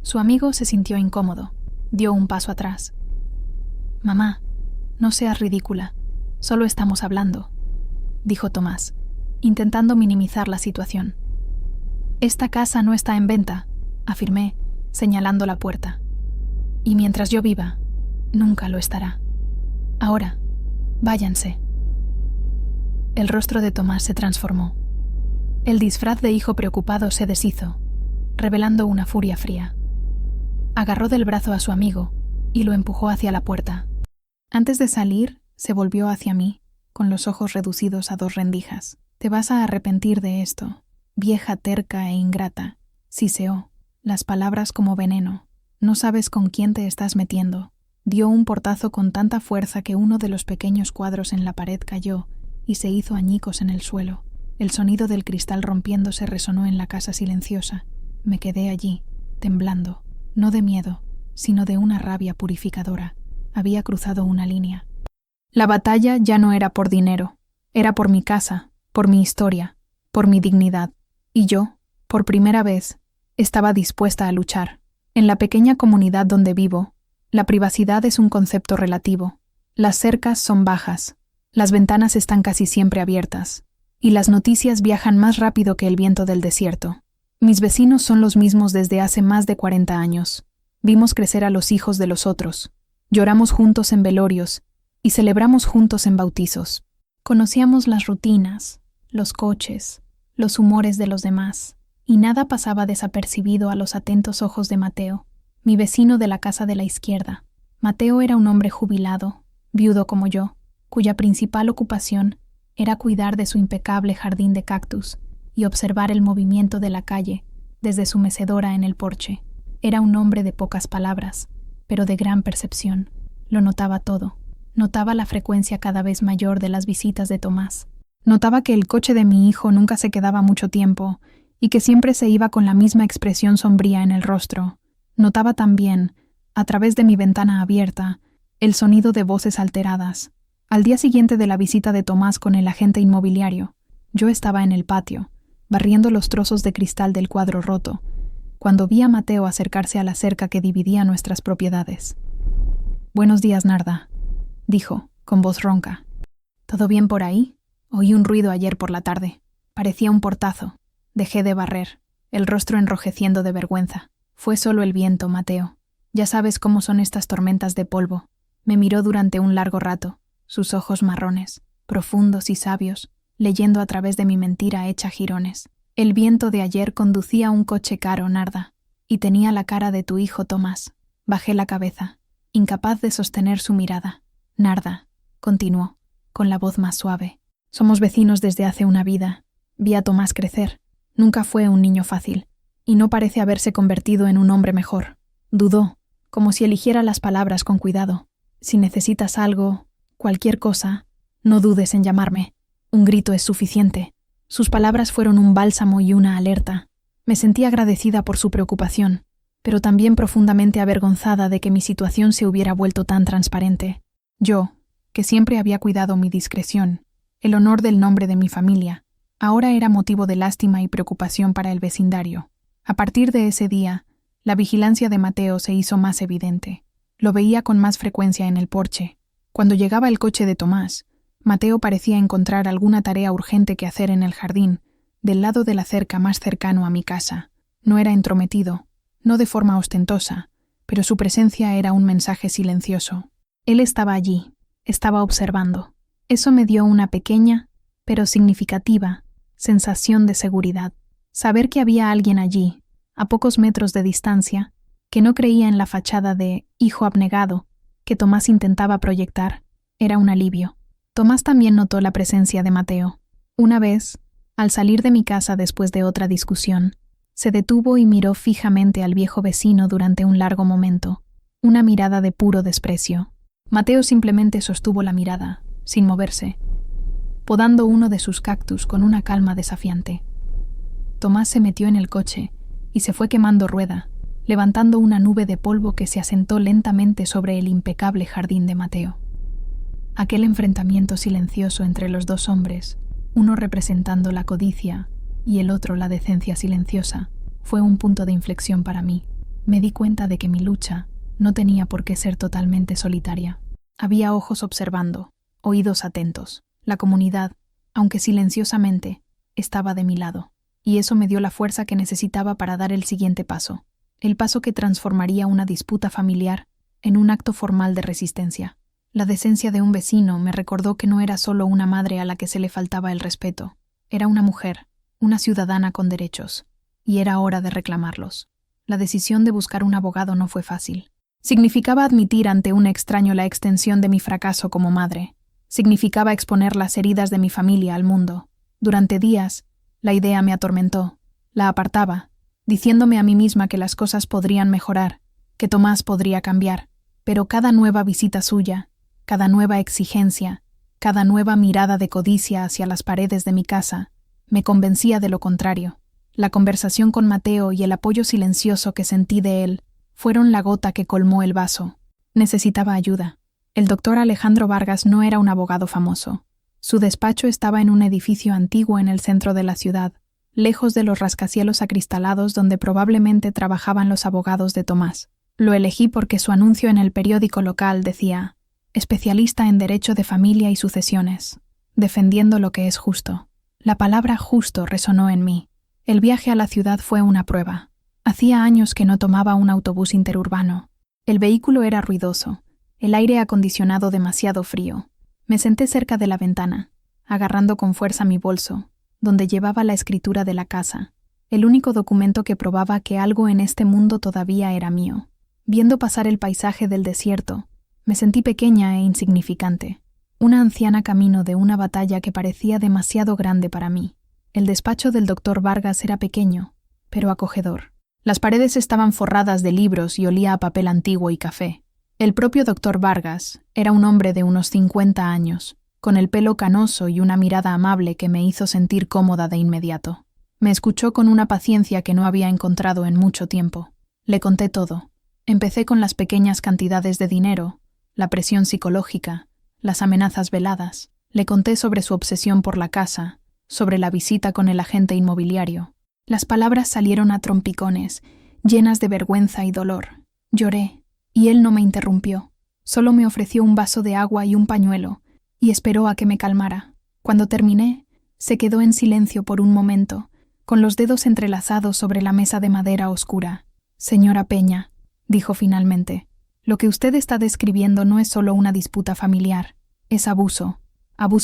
A: Su amigo se sintió incómodo. Dio un paso atrás. «Mamá, no seas ridícula. Solo estamos hablando», dijo Tomás, intentando minimizar la situación. «Esta casa no está en venta», afirmé, señalando la puerta. «Y mientras yo viva, nunca lo estará. Ahora, váyanse». El rostro de Tomás se transformó. El disfraz de hijo preocupado se deshizo, revelando una furia fría. Agarró del brazo a su amigo y lo empujó hacia la puerta. Antes de salir, se volvió hacia mí, con los ojos reducidos a 2 rendijas. «Te vas a arrepentir de esto, vieja terca e ingrata», siseó, las palabras como veneno. «No sabes con quién te estás metiendo». Dio un portazo con tanta fuerza que uno de los pequeños cuadros en la pared cayó y se hizo añicos en el suelo. El sonido del cristal rompiéndose resonó en la casa silenciosa. Me quedé allí, temblando, no de miedo, sino de una rabia purificadora. Había cruzado una línea. La batalla ya no era por dinero, era por mi casa, por mi historia, por mi dignidad. Y yo, por primera vez, estaba dispuesta a luchar. En la pequeña comunidad donde vivo, La privacidad es un concepto relativo. Las cercas son bajas, las ventanas están casi siempre abiertas, y las noticias viajan más rápido que el viento del desierto. Mis vecinos son los mismos desde hace más de 40 años. Vimos crecer a los hijos de los otros. Lloramos juntos en velorios y celebramos juntos en bautizos. Conocíamos las rutinas, los coches, los humores de los demás, y nada pasaba desapercibido a los atentos ojos de Mateo, mi vecino de la casa de la izquierda. Mateo era un hombre jubilado, viudo como yo, cuya principal ocupación era cuidar de su impecable jardín de cactus y observar el movimiento de la calle desde su mecedora en el porche. Era un hombre de pocas palabras, pero de gran percepción. Lo notaba todo. Notaba la frecuencia cada vez mayor de las visitas de Tomás. Notaba que el coche de mi hijo nunca se quedaba mucho tiempo y que siempre se iba con la misma expresión sombría en el rostro. Notaba también, a través de mi ventana abierta, el sonido de voces alteradas. Al día siguiente de la visita de Tomás con el agente inmobiliario, yo estaba en el patio, barriendo los trozos de cristal del cuadro roto, cuando vi a Mateo acercarse a la cerca que dividía nuestras propiedades. «Buenos días, Narda», dijo, con voz ronca. «¿Todo bien por ahí? Oí un ruido ayer por la tarde. Parecía un portazo. Dejé de barrer, el rostro enrojeciendo de vergüenza. Fue solo el viento, Mateo. Ya sabes cómo son estas tormentas de polvo». Me miró durante un largo rato, sus ojos marrones, profundos y sabios, leyendo a través de mi mentira hecha jirones. «El viento de ayer conducía un coche caro, Narda, y tenía la cara de tu hijo Tomás». Bajé la cabeza, incapaz de sostener su mirada. «Narda», continuó, con la voz más suave, «somos vecinos desde hace una vida. Vi a Tomás crecer. Nunca fue un niño fácil, y no parece haberse convertido en un hombre mejor. Dudó, como si eligiera las palabras con cuidado. Si necesitas algo, cualquier cosa, no dudes en llamarme. Un grito es suficiente». Sus palabras fueron un bálsamo y una alerta. Me sentí agradecida por su preocupación, pero también profundamente avergonzada de que mi situación se hubiera vuelto tan transparente. Yo, que siempre había cuidado mi discreción, el honor del nombre de mi familia, ahora era motivo de lástima y preocupación para el vecindario. A partir de ese día, la vigilancia de Mateo se hizo más evidente. Lo veía con más frecuencia en el porche. Cuando llegaba el coche de Tomás, Mateo parecía encontrar alguna tarea urgente que hacer en el jardín, del lado de la cerca más cercano a mi casa. No era entrometido, no de forma ostentosa, pero su presencia era un mensaje silencioso. Él estaba allí, estaba observando. Eso me dio una pequeña, pero significativa, sensación de seguridad. Saber que había alguien allí, a pocos metros de distancia, que no creía en la fachada de hijo abnegado que Tomás intentaba proyectar, era un alivio. Tomás también notó la presencia de Mateo. Una vez, al salir de mi casa después de otra discusión, se detuvo y miró fijamente al viejo vecino durante un largo momento, una mirada de puro desprecio. Mateo simplemente sostuvo la mirada, sin moverse, podando uno de sus cactus con una calma desafiante. Tomás se metió en el coche y se fue quemando rueda, levantando una nube de polvo que se asentó lentamente sobre el impecable jardín de Mateo. Aquel enfrentamiento silencioso entre los dos hombres, uno representando la codicia y el otro la decencia silenciosa, fue un punto de inflexión para mí. Me di cuenta de que mi lucha no tenía por qué ser totalmente solitaria. Había ojos observando, oídos atentos. La comunidad, aunque silenciosamente, estaba de mi lado, y eso me dio la fuerza que necesitaba para dar el siguiente paso, el paso que transformaría una disputa familiar en un acto formal de resistencia. La decencia de un vecino me recordó que no era solo una madre a la que se le faltaba el respeto, era una mujer, una ciudadana con derechos, y era hora de reclamarlos. La decisión de buscar un abogado no fue fácil. Significaba admitir ante un extraño la extensión de mi fracaso como madre. Significaba exponer las heridas de mi familia al mundo. Durante días, la idea me atormentó. La apartaba, diciéndome a mí misma que las cosas podrían mejorar, que Tomás podría cambiar, pero cada nueva visita suya, cada nueva exigencia, cada nueva mirada de codicia hacia las paredes de mi casa, me convencía de lo contrario. La conversación con Mateo y el apoyo silencioso que sentí de él fueron la gota que colmó el vaso. Necesitaba ayuda. El doctor Alejandro Vargas no era un abogado famoso. Su despacho estaba en un edificio antiguo en el centro de la ciudad, lejos de los rascacielos acristalados donde probablemente trabajaban los abogados de Tomás. Lo elegí porque su anuncio en el periódico local decía: especialista en derecho de familia y sucesiones, defendiendo lo que es justo. La palabra justo resonó en mí. El viaje a la ciudad fue una prueba. Hacía años que no tomaba un autobús interurbano. El vehículo era ruidoso, el aire acondicionado demasiado frío. Me senté cerca de la ventana, agarrando con fuerza mi bolso, donde llevaba la escritura de la casa, el único documento que probaba que algo en este mundo todavía era mío. Viendo pasar el paisaje del desierto, me sentí pequeña e insignificante, una anciana camino de una batalla que parecía demasiado grande para mí. El despacho del doctor Vargas era pequeño, pero acogedor. Las paredes estaban forradas de libros y olía a papel antiguo y café. El propio doctor Vargas era un hombre de unos 50 años, con el pelo canoso y una mirada amable que me hizo sentir cómoda de inmediato. Me escuchó con una paciencia que no había encontrado en mucho tiempo. Le conté todo. Empecé con las pequeñas cantidades de dinero, la presión psicológica, las amenazas veladas. Le conté sobre su obsesión por la casa, sobre la visita con el agente inmobiliario. Las palabras salieron a trompicones, llenas de vergüenza y dolor. Lloré, y él no me interrumpió. Solo me ofreció un vaso de agua y un pañuelo, y esperó a que me calmara. Cuando terminé, se quedó en silencio por un momento, con los dedos entrelazados sobre la mesa de madera oscura. Señora Peña, dijo finalmente, lo que usted está describiendo no es solo una disputa familiar, es abuso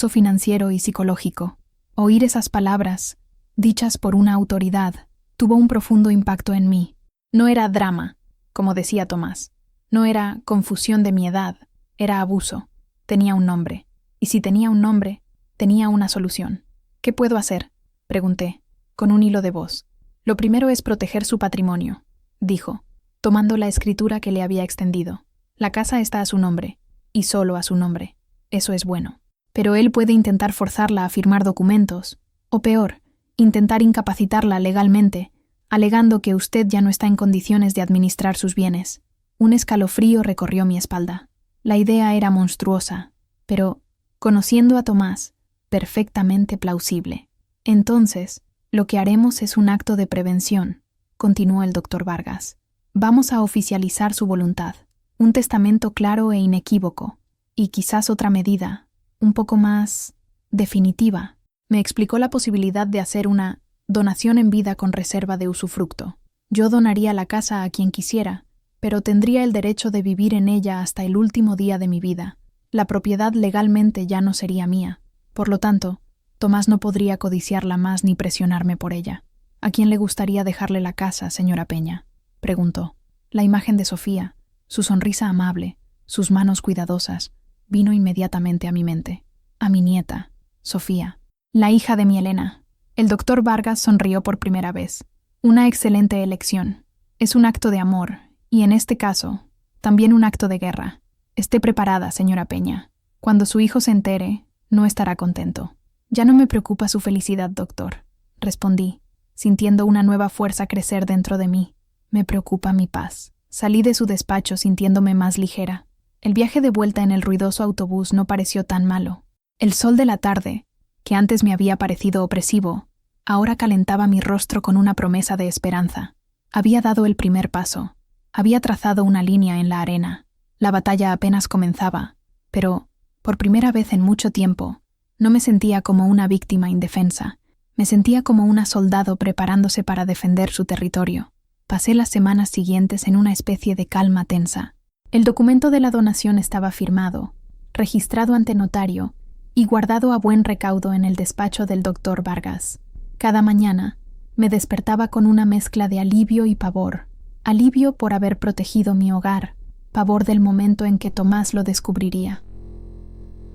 A: financiero y psicológico. Oír esas palabras, dichas por una autoridad, tuvo un profundo impacto en mí. No era drama, como decía Tomás. No era confusión de mi edad, era abuso. Tenía un nombre. Y si tenía un nombre, tenía una solución. ¿Qué puedo hacer?, pregunté, con un hilo de voz. Lo primero es proteger su patrimonio, dijo, tomando la escritura que le había extendido. La casa está a su nombre, y solo a su nombre. Eso es bueno. Pero él puede intentar forzarla a firmar documentos, o peor, intentar incapacitarla legalmente, alegando que usted ya no está en condiciones de administrar sus bienes. Un escalofrío recorrió mi espalda. La idea era monstruosa, pero, conociendo a Tomás, perfectamente plausible. Entonces, lo que haremos es un acto de prevención, continuó el doctor Vargas. Vamos a oficializar su voluntad, un testamento claro e inequívoco, y quizás otra medida, un poco más definitiva. Me explicó la posibilidad de hacer una donación en vida con reserva de usufructo. Yo donaría la casa a quien quisiera, pero tendría el derecho de vivir en ella hasta el último día de mi vida. La propiedad legalmente ya no sería mía. Por lo tanto, Tomás no podría codiciarla más ni presionarme por ella. ¿A quién le gustaría dejarle la casa, señora Peña?, preguntó. La imagen de Sofía, su sonrisa amable, sus manos cuidadosas, vino inmediatamente a mi mente. A mi nieta, Sofía, la hija de mi Elena. El doctor Vargas sonrió por primera vez. Una excelente elección. Es un acto de amor, y en este caso, también un acto de guerra. Esté preparada, señora Peña. Cuando su hijo se entere, no estará contento. Ya no me preocupa su felicidad, doctor, respondí, sintiendo una nueva fuerza crecer dentro de mí. Me preocupa mi paz. Salí de su despacho sintiéndome más ligera. El viaje de vuelta en el ruidoso autobús no pareció tan malo. El sol de la tarde, que antes me había parecido opresivo, ahora calentaba mi rostro con una promesa de esperanza. Había dado el primer paso. Había trazado una línea en la arena. La batalla apenas comenzaba, pero, por primera vez en mucho tiempo, no me sentía como una víctima indefensa. Me sentía como una soldado preparándose para defender su territorio. Pasé las semanas siguientes en una especie de calma tensa. El documento de la donación estaba firmado, registrado ante notario y guardado a buen recaudo en el despacho del doctor Vargas. Cada mañana me despertaba con una mezcla de alivio y pavor. Alivio por haber protegido mi hogar, pavor del momento en que Tomás lo descubriría.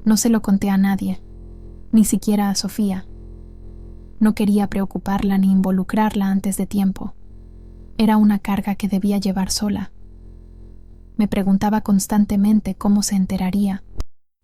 A: No se lo conté a nadie, ni siquiera a Sofía. No quería preocuparla ni involucrarla antes de tiempo. Era una carga que debía llevar sola. Me preguntaba constantemente cómo se enteraría.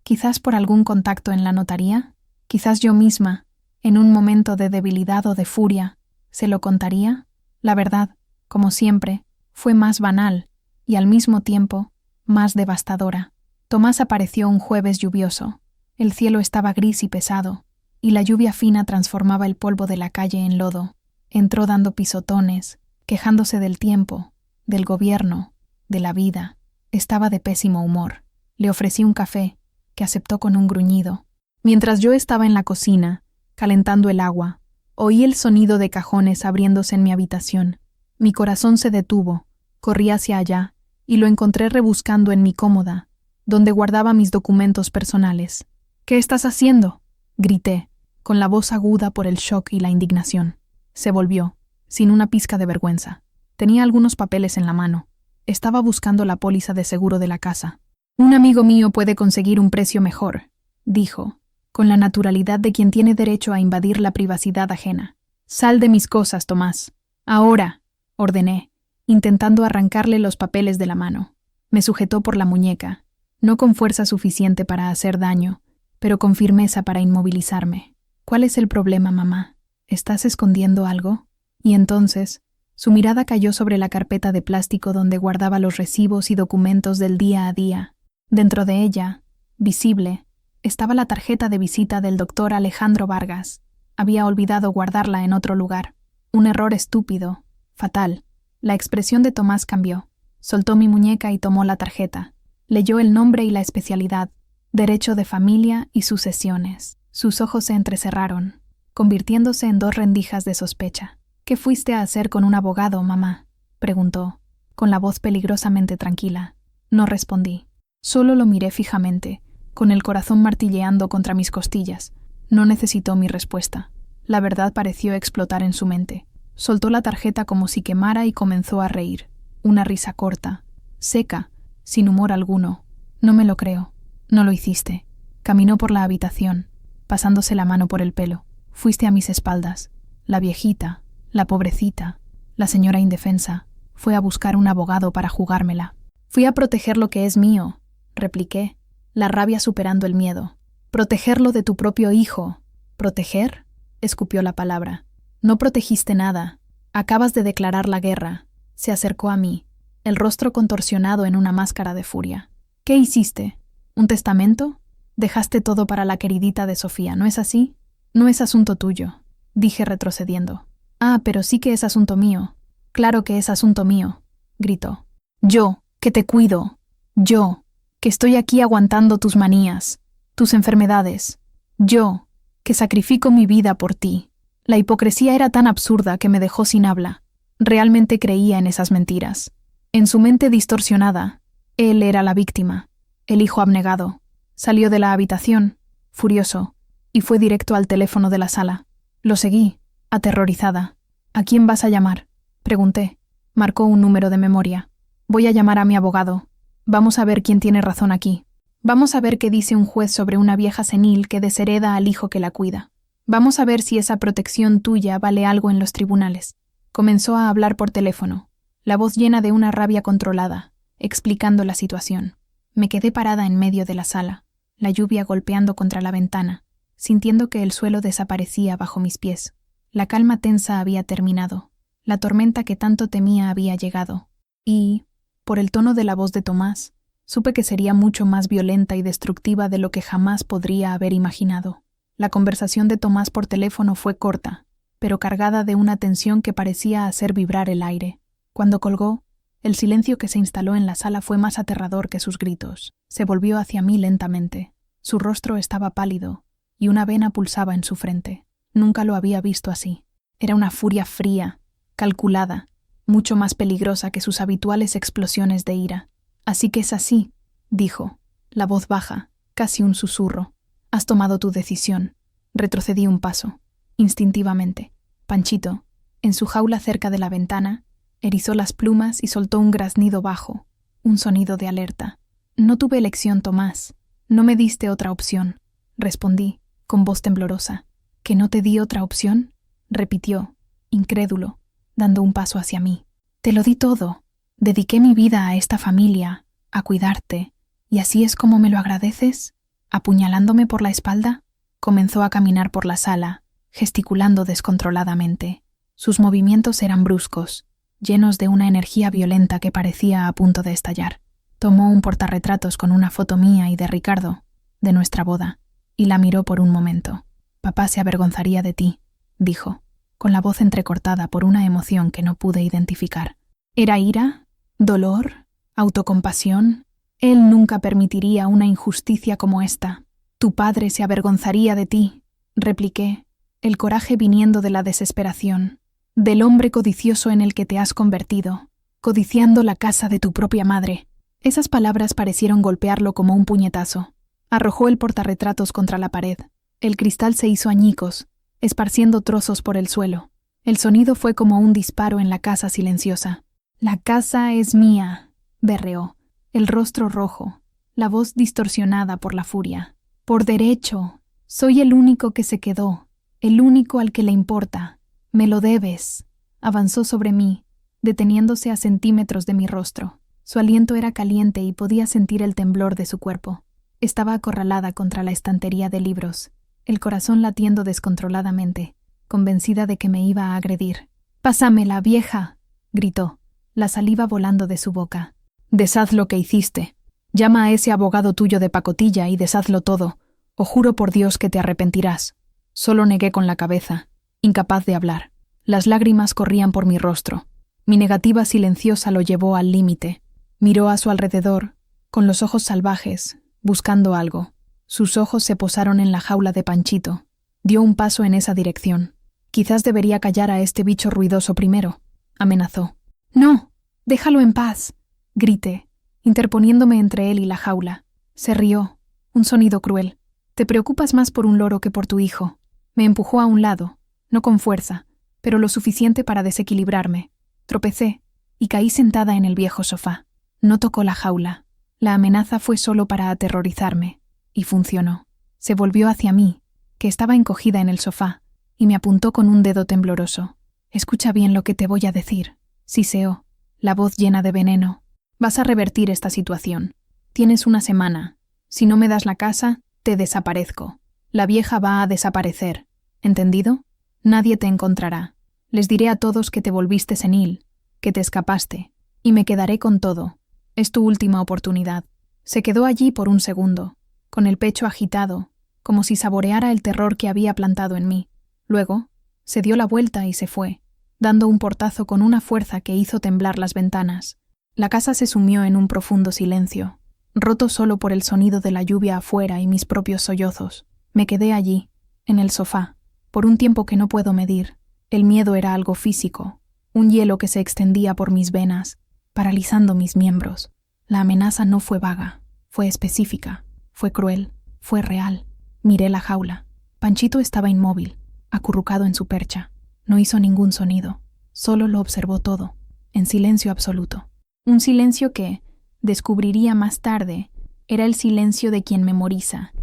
A: Quizás por algún contacto en la notaría, quizás yo misma, en un momento de debilidad o de furia, ¿se lo contaría? La verdad, como siempre, fue más banal y al mismo tiempo más devastadora. Tomás apareció un jueves lluvioso. El cielo estaba gris y pesado, y la lluvia fina transformaba el polvo de la calle en lodo. Entró dando pisotones, quejándose del tiempo, del gobierno, de la vida. Estaba de pésimo humor. Le ofrecí un café, que aceptó con un gruñido. Mientras yo estaba en la cocina, calentando el agua, oí el sonido de cajones abriéndose en mi habitación. Mi corazón se detuvo, corrí hacia allá y lo encontré rebuscando en mi cómoda, donde guardaba mis documentos personales. «¿Qué estás haciendo?», grité, con la voz aguda por el shock y la indignación. Se volvió, sin una pizca de vergüenza. Tenía algunos papeles en la mano. Estaba buscando la póliza de seguro de la casa. «Un amigo mío puede conseguir un precio mejor», dijo, con la naturalidad de quien tiene derecho a invadir la privacidad ajena. «Sal de mis cosas, Tomás. Ahora», ordené, intentando arrancarle los papeles de la mano. Me sujetó por la muñeca, no con fuerza suficiente para hacer daño, pero con firmeza para inmovilizarme. «¿Cuál es el problema, mamá? ¿Estás escondiendo algo?». Y entonces, su mirada cayó sobre la carpeta de plástico donde guardaba los recibos y documentos del día a día. Dentro de ella, visible, estaba la tarjeta de visita del doctor Alejandro Vargas. Había olvidado guardarla en otro lugar. Un error estúpido, fatal. La expresión de Tomás cambió. Soltó mi muñeca y tomó la tarjeta. Leyó el nombre y la especialidad, derecho de familia y sucesiones. Sus ojos se entrecerraron, convirtiéndose en 2 rendijas de sospecha. «¿Qué fuiste a hacer con un abogado, mamá?», preguntó, con la voz peligrosamente tranquila. No respondí. Solo lo miré fijamente, con el corazón martilleando contra mis costillas. No necesitó mi respuesta. La verdad pareció explotar en su mente. Soltó la tarjeta como si quemara y comenzó a reír. Una risa corta, seca, sin humor alguno. «No me lo creo. No lo hiciste». Caminó por la habitación, pasándose la mano por el pelo. «Fuiste a mis espaldas. La viejita, la pobrecita, la señora indefensa, fue a buscar un abogado para jugármela». «Fui a proteger lo que es mío», repliqué, la rabia superando el miedo. «Protegerlo de tu propio hijo». «¿Proteger?», escupió la palabra. «No protegiste nada. Acabas de declarar la guerra». Se acercó a mí, el rostro contorsionado en una máscara de furia. «¿Qué hiciste? ¿Un testamento? Dejaste todo para la queridita de Sofía, ¿no es así?». «No es asunto tuyo», dije retrocediendo. «Ah, pero sí que es asunto mío». «Claro que es asunto mío», gritó. «Yo, que te cuido. Yo, que estoy aquí aguantando tus manías, tus enfermedades. Yo, que sacrifico mi vida por ti». La hipocresía era tan absurda que me dejó sin habla. Realmente creía en esas mentiras. En su mente distorsionada, él era la víctima, el hijo abnegado. Salió de la habitación, furioso, y fue directo al teléfono de la sala. Lo seguí, aterrorizada. «¿A quién vas a llamar?», pregunté. Marcó un número de memoria. «Voy a llamar a mi abogado. Vamos a ver quién tiene razón aquí. Vamos a ver qué dice un juez sobre una vieja senil que deshereda al hijo que la cuida. Vamos a ver si esa protección tuya vale algo en los tribunales». Comenzó a hablar por teléfono, la voz llena de una rabia controlada, explicando la situación. Me quedé parada en medio de la sala, la lluvia golpeando contra la ventana, sintiendo que el suelo desaparecía bajo mis pies. La calma tensa había terminado. La tormenta que tanto temía había llegado. Y, por el tono de la voz de Tomás, supe que sería mucho más violenta y destructiva de lo que jamás podría haber imaginado. La conversación de Tomás por teléfono fue corta, pero cargada de una tensión que parecía hacer vibrar el aire. Cuando colgó, el silencio que se instaló en la sala fue más aterrador que sus gritos. Se volvió hacia mí lentamente. Su rostro estaba pálido, y una vena pulsaba en su frente. Nunca lo había visto así. Era una furia fría, calculada, mucho más peligrosa que sus habituales explosiones de ira. «Así que es así», dijo, la voz baja, casi un susurro. «Has tomado tu decisión». Retrocedí un paso. Instintivamente, Panchito, en su jaula cerca de la ventana, erizó las plumas y soltó un graznido bajo, un sonido de alerta. «No tuve elección, Tomás. No me diste otra opción», respondí, con voz temblorosa. «¿Que no te di otra opción?», repitió, incrédulo, dando un paso hacia mí. «Te lo di todo. Dediqué mi vida a esta familia, a cuidarte, y así es como me lo agradeces». Apuñalándome por la espalda, comenzó a caminar por la sala, gesticulando descontroladamente. Sus movimientos eran bruscos, llenos de una energía violenta que parecía a punto de estallar. Tomó un portarretratos con una foto mía y de Ricardo, de nuestra boda, y la miró por un momento. «Papá se avergonzaría de ti», dijo, con la voz entrecortada por una emoción que no pude identificar. ¿Era ira? ¿Dolor? ¿Autocompasión? Él nunca permitiría una injusticia como esta. Tu padre se avergonzaría de ti, repliqué, el coraje viniendo de la desesperación, del hombre codicioso en el que te has convertido, codiciando la casa de tu propia madre. Esas palabras parecieron golpearlo como un puñetazo. Arrojó el portarretratos contra la pared. El cristal se hizo añicos, esparciendo trozos por el suelo. El sonido fue como un disparo en la casa silenciosa. «La casa es mía», berreó, el rostro rojo, la voz distorsionada por la furia. «Por derecho, soy el único que se quedó, el único al que le importa. Me lo debes». Avanzó sobre mí, deteniéndose a centímetros de mi rostro. Su aliento era caliente y podía sentir el temblor de su cuerpo. Estaba acorralada contra la estantería de libros, el corazón latiendo descontroladamente, convencida de que me iba a agredir. «¡Pásamela, vieja!», gritó, la saliva volando de su boca. «Deshaz lo que hiciste. Llama a ese abogado tuyo de pacotilla y deshazlo todo, o juro por Dios que te arrepentirás». Solo negué con la cabeza, incapaz de hablar. Las lágrimas corrían por mi rostro. Mi negativa silenciosa lo llevó al límite. Miró a su alrededor, con los ojos salvajes, buscando algo. Sus ojos se posaron en la jaula de Panchito. Dio un paso en esa dirección. «Quizás debería callar a este bicho ruidoso primero», amenazó. «No, déjalo en paz», grité, interponiéndome entre él y la jaula. Se rió, un sonido cruel. «Te preocupas más por un loro que por tu hijo». Me empujó a un lado, no con fuerza, pero lo suficiente para desequilibrarme. Tropecé y caí sentada en el viejo sofá. No tocó la jaula. La amenaza fue solo para aterrorizarme, y funcionó. Se volvió hacia mí, que estaba encogida en el sofá, y me apuntó con un dedo tembloroso. «Escucha bien lo que te voy a decir», siseó, la voz llena de veneno. «Vas a revertir esta situación. Tienes una semana. Si no me das la casa, te desaparezco. La vieja va a desaparecer. ¿Entendido? Nadie te encontrará. Les diré a todos que te volviste senil, que te escapaste, y me quedaré con todo. Es tu última oportunidad». Se quedó allí por un segundo, con el pecho agitado, como si saboreara el terror que había plantado en mí. Luego, se dio la vuelta y se fue, dando un portazo con una fuerza que hizo temblar las ventanas. La casa se sumió en un profundo silencio, roto solo por el sonido de la lluvia afuera y mis propios sollozos. Me quedé allí, en el sofá, por un tiempo que no puedo medir. El miedo era algo físico, un hielo que se extendía por mis venas, paralizando mis miembros. La amenaza no fue vaga, fue específica, fue cruel, fue real. Miré la jaula. Panchito estaba inmóvil, acurrucado en su percha. No hizo ningún sonido, solo lo observó todo, en silencio absoluto. Un silencio que, descubriría más tarde, era el silencio de quien memoriza,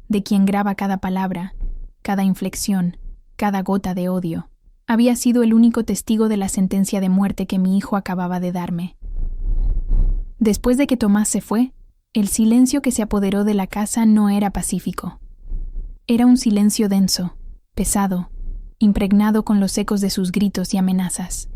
A: de quien graba cada palabra, cada inflexión, cada gota de odio. Había sido el único testigo de la sentencia de muerte que mi hijo acababa de darme. Después de que Tomás se fue, el silencio que se apoderó de la casa no era pacífico. Era un silencio denso, pesado, impregnado con los ecos de sus gritos y amenazas.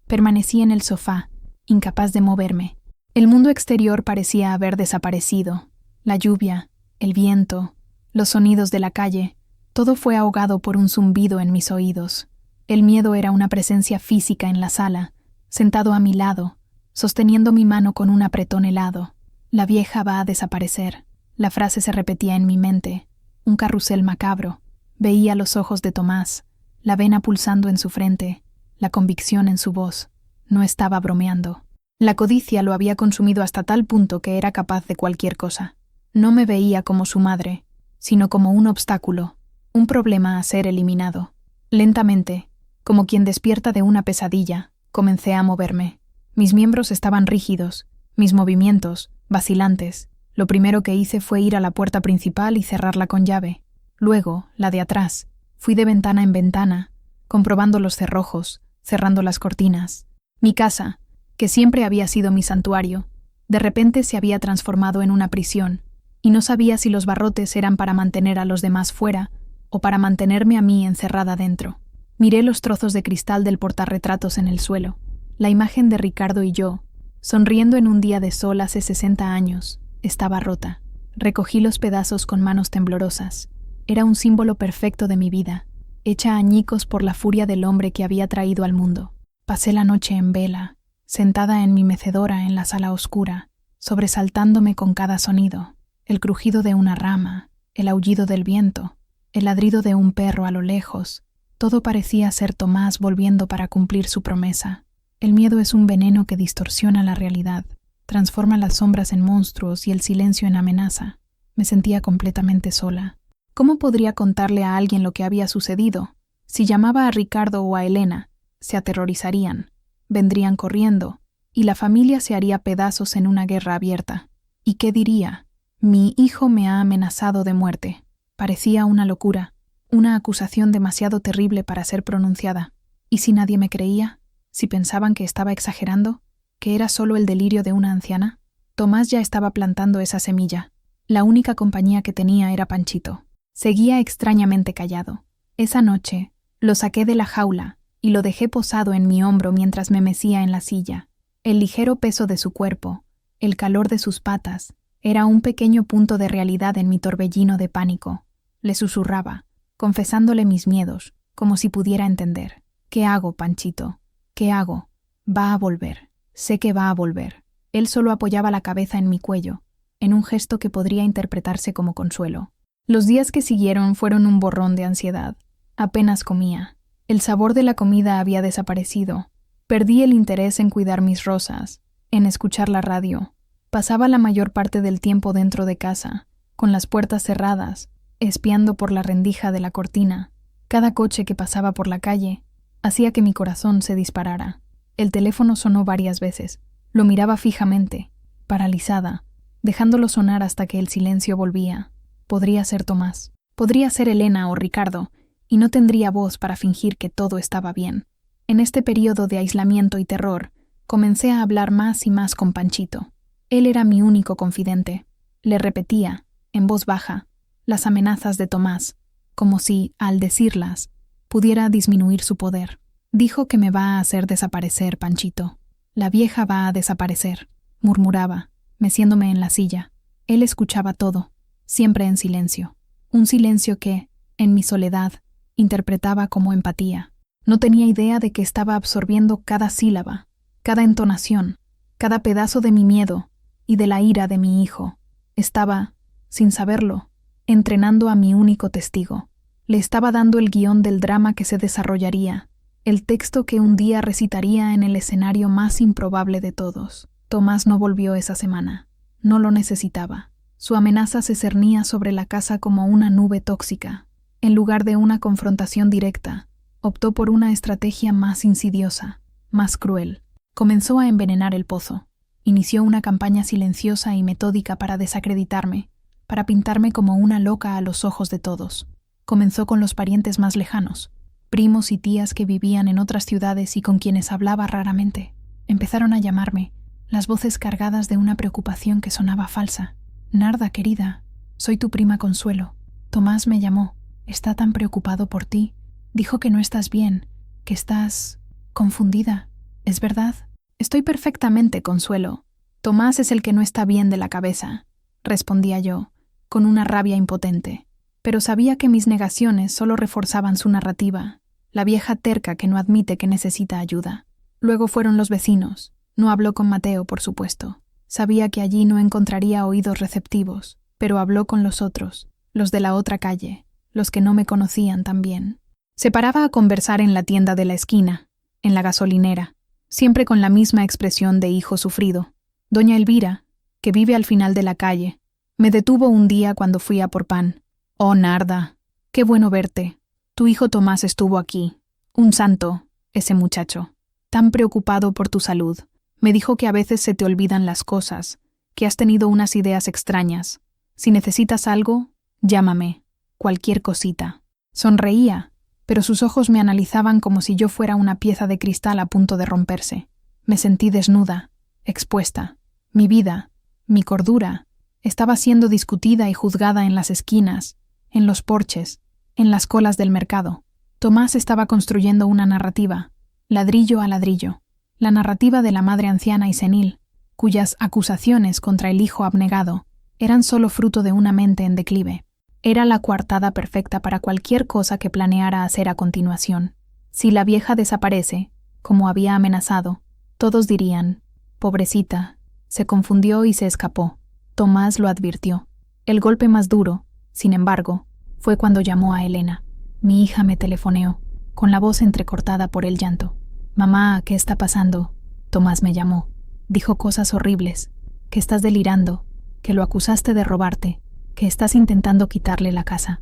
A: Permanecí en el sofá, incapaz de moverme. El mundo exterior parecía haber desaparecido. La lluvia, el viento, los sonidos de la calle, todo fue ahogado por un zumbido en mis oídos. El miedo era una presencia física en la sala, sentado a mi lado, sosteniendo mi mano con un apretón helado. «La vieja va a desaparecer». La frase se repetía en mi mente, un carrusel macabro. Veía los ojos de Tomás, la vena pulsando en su frente, la convicción en su voz. No estaba bromeando. La codicia lo había consumido hasta tal punto que era capaz de cualquier cosa. No me veía como su madre, sino como un obstáculo, un problema a ser eliminado. Lentamente, como quien despierta de una pesadilla, comencé a moverme. Mis miembros estaban rígidos, mis movimientos, vacilantes. Lo primero que hice fue ir a la puerta principal y cerrarla con llave. Luego, la de atrás. Fui de ventana en ventana, comprobando los cerrojos, cerrando las cortinas. Mi casa, que siempre había sido mi santuario, de repente se había transformado en una prisión, y no sabía si los barrotes eran para mantener a los demás fuera o para mantenerme a mí encerrada dentro. Miré los trozos de cristal del portarretratos en el suelo, la imagen de Ricardo y yo, sonriendo en un día de sol hace 60 años, estaba rota. Recogí los pedazos con manos temblorosas. Era un símbolo perfecto de mi vida, hecha añicos por la furia del hombre que había traído al mundo. Pasé la noche en vela, sentada en mi mecedora en la sala oscura, sobresaltándome con cada sonido, el crujido de una rama, el aullido del viento, el ladrido de un perro a lo lejos. Todo parecía ser Tomás volviendo para cumplir su promesa. El miedo es un veneno que distorsiona la realidad, transforma las sombras en monstruos y el silencio en amenaza. Me sentía completamente sola. ¿Cómo podría contarle a alguien lo que había sucedido? Si llamaba a Ricardo o a Elena, se aterrorizarían, vendrían corriendo, y la familia se haría pedazos en una guerra abierta. ¿Y qué diría? Mi hijo me ha amenazado de muerte. Parecía una locura, una acusación demasiado terrible para ser pronunciada. ¿Y si nadie me creía? ¿Si pensaban que estaba exagerando? ¿Que era solo el delirio de una anciana? Tomás ya estaba plantando esa semilla. La única compañía que tenía era Panchito. Seguía extrañamente callado. Esa noche, lo saqué de la jaula y lo dejé posado en mi hombro mientras me mecía en la silla. El ligero peso de su cuerpo, el calor de sus patas, era un pequeño punto de realidad en mi torbellino de pánico. Le susurraba, confesándole mis miedos, como si pudiera entender. ¿Qué hago, Panchito? ¿Qué hago? Va a volver. Sé que va a volver. Él solo apoyaba la cabeza en mi cuello, en un gesto que podría interpretarse como consuelo. Los días que siguieron fueron un borrón de ansiedad. Apenas comía. El sabor de la comida había desaparecido. Perdí el interés en cuidar mis rosas, en escuchar la radio. Pasaba la mayor parte del tiempo dentro de casa, con las puertas cerradas, espiando por la rendija de la cortina. Cada coche que pasaba por la calle hacía que mi corazón se disparara. El teléfono sonó varias veces. Lo miraba fijamente, paralizada, dejándolo sonar hasta que el silencio volvía. Podría ser Tomás, podría ser Elena o Ricardo, y no tendría voz para fingir que todo estaba bien. En este periodo de aislamiento y terror, comencé a hablar más y más con Panchito. Él era mi único confidente. Le repetía, en voz baja, las amenazas de Tomás, como si, al decirlas, pudiera disminuir su poder. Dijo que me va a hacer desaparecer, Panchito. La vieja va a desaparecer, murmuraba, meciéndome en la silla. Él escuchaba todo, siempre en silencio. Un silencio que, en mi soledad, interpretaba como empatía. No tenía idea de que estaba absorbiendo cada sílaba, cada entonación, cada pedazo de mi miedo y de la ira de mi hijo. Estaba, sin saberlo, entrenando a mi único testigo. Le estaba dando el guión del drama que se desarrollaría, el texto que un día recitaría en el escenario más improbable de todos. Tomás no volvió esa semana. No lo necesitaba. Su amenaza se cernía sobre la casa como una nube tóxica. En lugar de una confrontación directa, optó por una estrategia más insidiosa, más cruel. Comenzó a envenenar el pozo. Inició una campaña silenciosa y metódica para desacreditarme, para pintarme como una loca a los ojos de todos. Comenzó con los parientes más lejanos, primos y tías que vivían en otras ciudades y con quienes hablaba raramente. Empezaron a llamarme, las voces cargadas de una preocupación que sonaba falsa. Narda, querida, soy tu prima Consuelo. Tomás me llamó. Está tan preocupado por ti. Dijo que no estás bien, que estás confundida. ¿Es verdad? Estoy perfectamente, Consuelo. Tomás es el que no está bien de la cabeza, respondía yo, con una rabia impotente. Pero sabía que mis negaciones solo reforzaban su narrativa, la vieja terca que no admite que necesita ayuda. Luego fueron los vecinos. No habló con Mateo, por supuesto. Sabía que allí no encontraría oídos receptivos, pero habló con los otros, los de la otra calle, los que no me conocían tan bien. Se paraba a conversar en la tienda de la esquina, en la gasolinera, siempre con la misma expresión de hijo sufrido. Doña Elvira, que vive al final de la calle, me detuvo un día cuando fui a por pan. «Oh, Narda, qué bueno verte. Tu hijo Tomás estuvo aquí. Un santo, ese muchacho. Tan preocupado por tu salud. Me dijo que a veces se te olvidan las cosas, que has tenido unas ideas extrañas. Si necesitas algo, llámame. Cualquier cosita». Sonreía, pero sus ojos me analizaban como si yo fuera una pieza de cristal a punto de romperse. Me sentí desnuda, expuesta. Mi vida, mi cordura, estaba siendo discutida y juzgada en las esquinas, en los porches, en las colas del mercado. Tomás estaba construyendo una narrativa, ladrillo a ladrillo, la narrativa de la madre anciana y senil, cuyas acusaciones contra el hijo abnegado eran solo fruto de una mente en declive. Era la coartada perfecta para cualquier cosa que planeara hacer a continuación. Si la vieja desaparece, como había amenazado, Todos dirían, pobrecita, se confundió y se escapó. Tomás lo advirtió. El golpe más duro, sin embargo, fue cuando llamó a Elena. Mi hija me telefoneó, con la voz entrecortada por el llanto. Mamá, ¿qué está pasando? Tomás me llamó. Dijo cosas horribles, que estás delirando, que lo acusaste de robarte, que estás intentando quitarle la casa.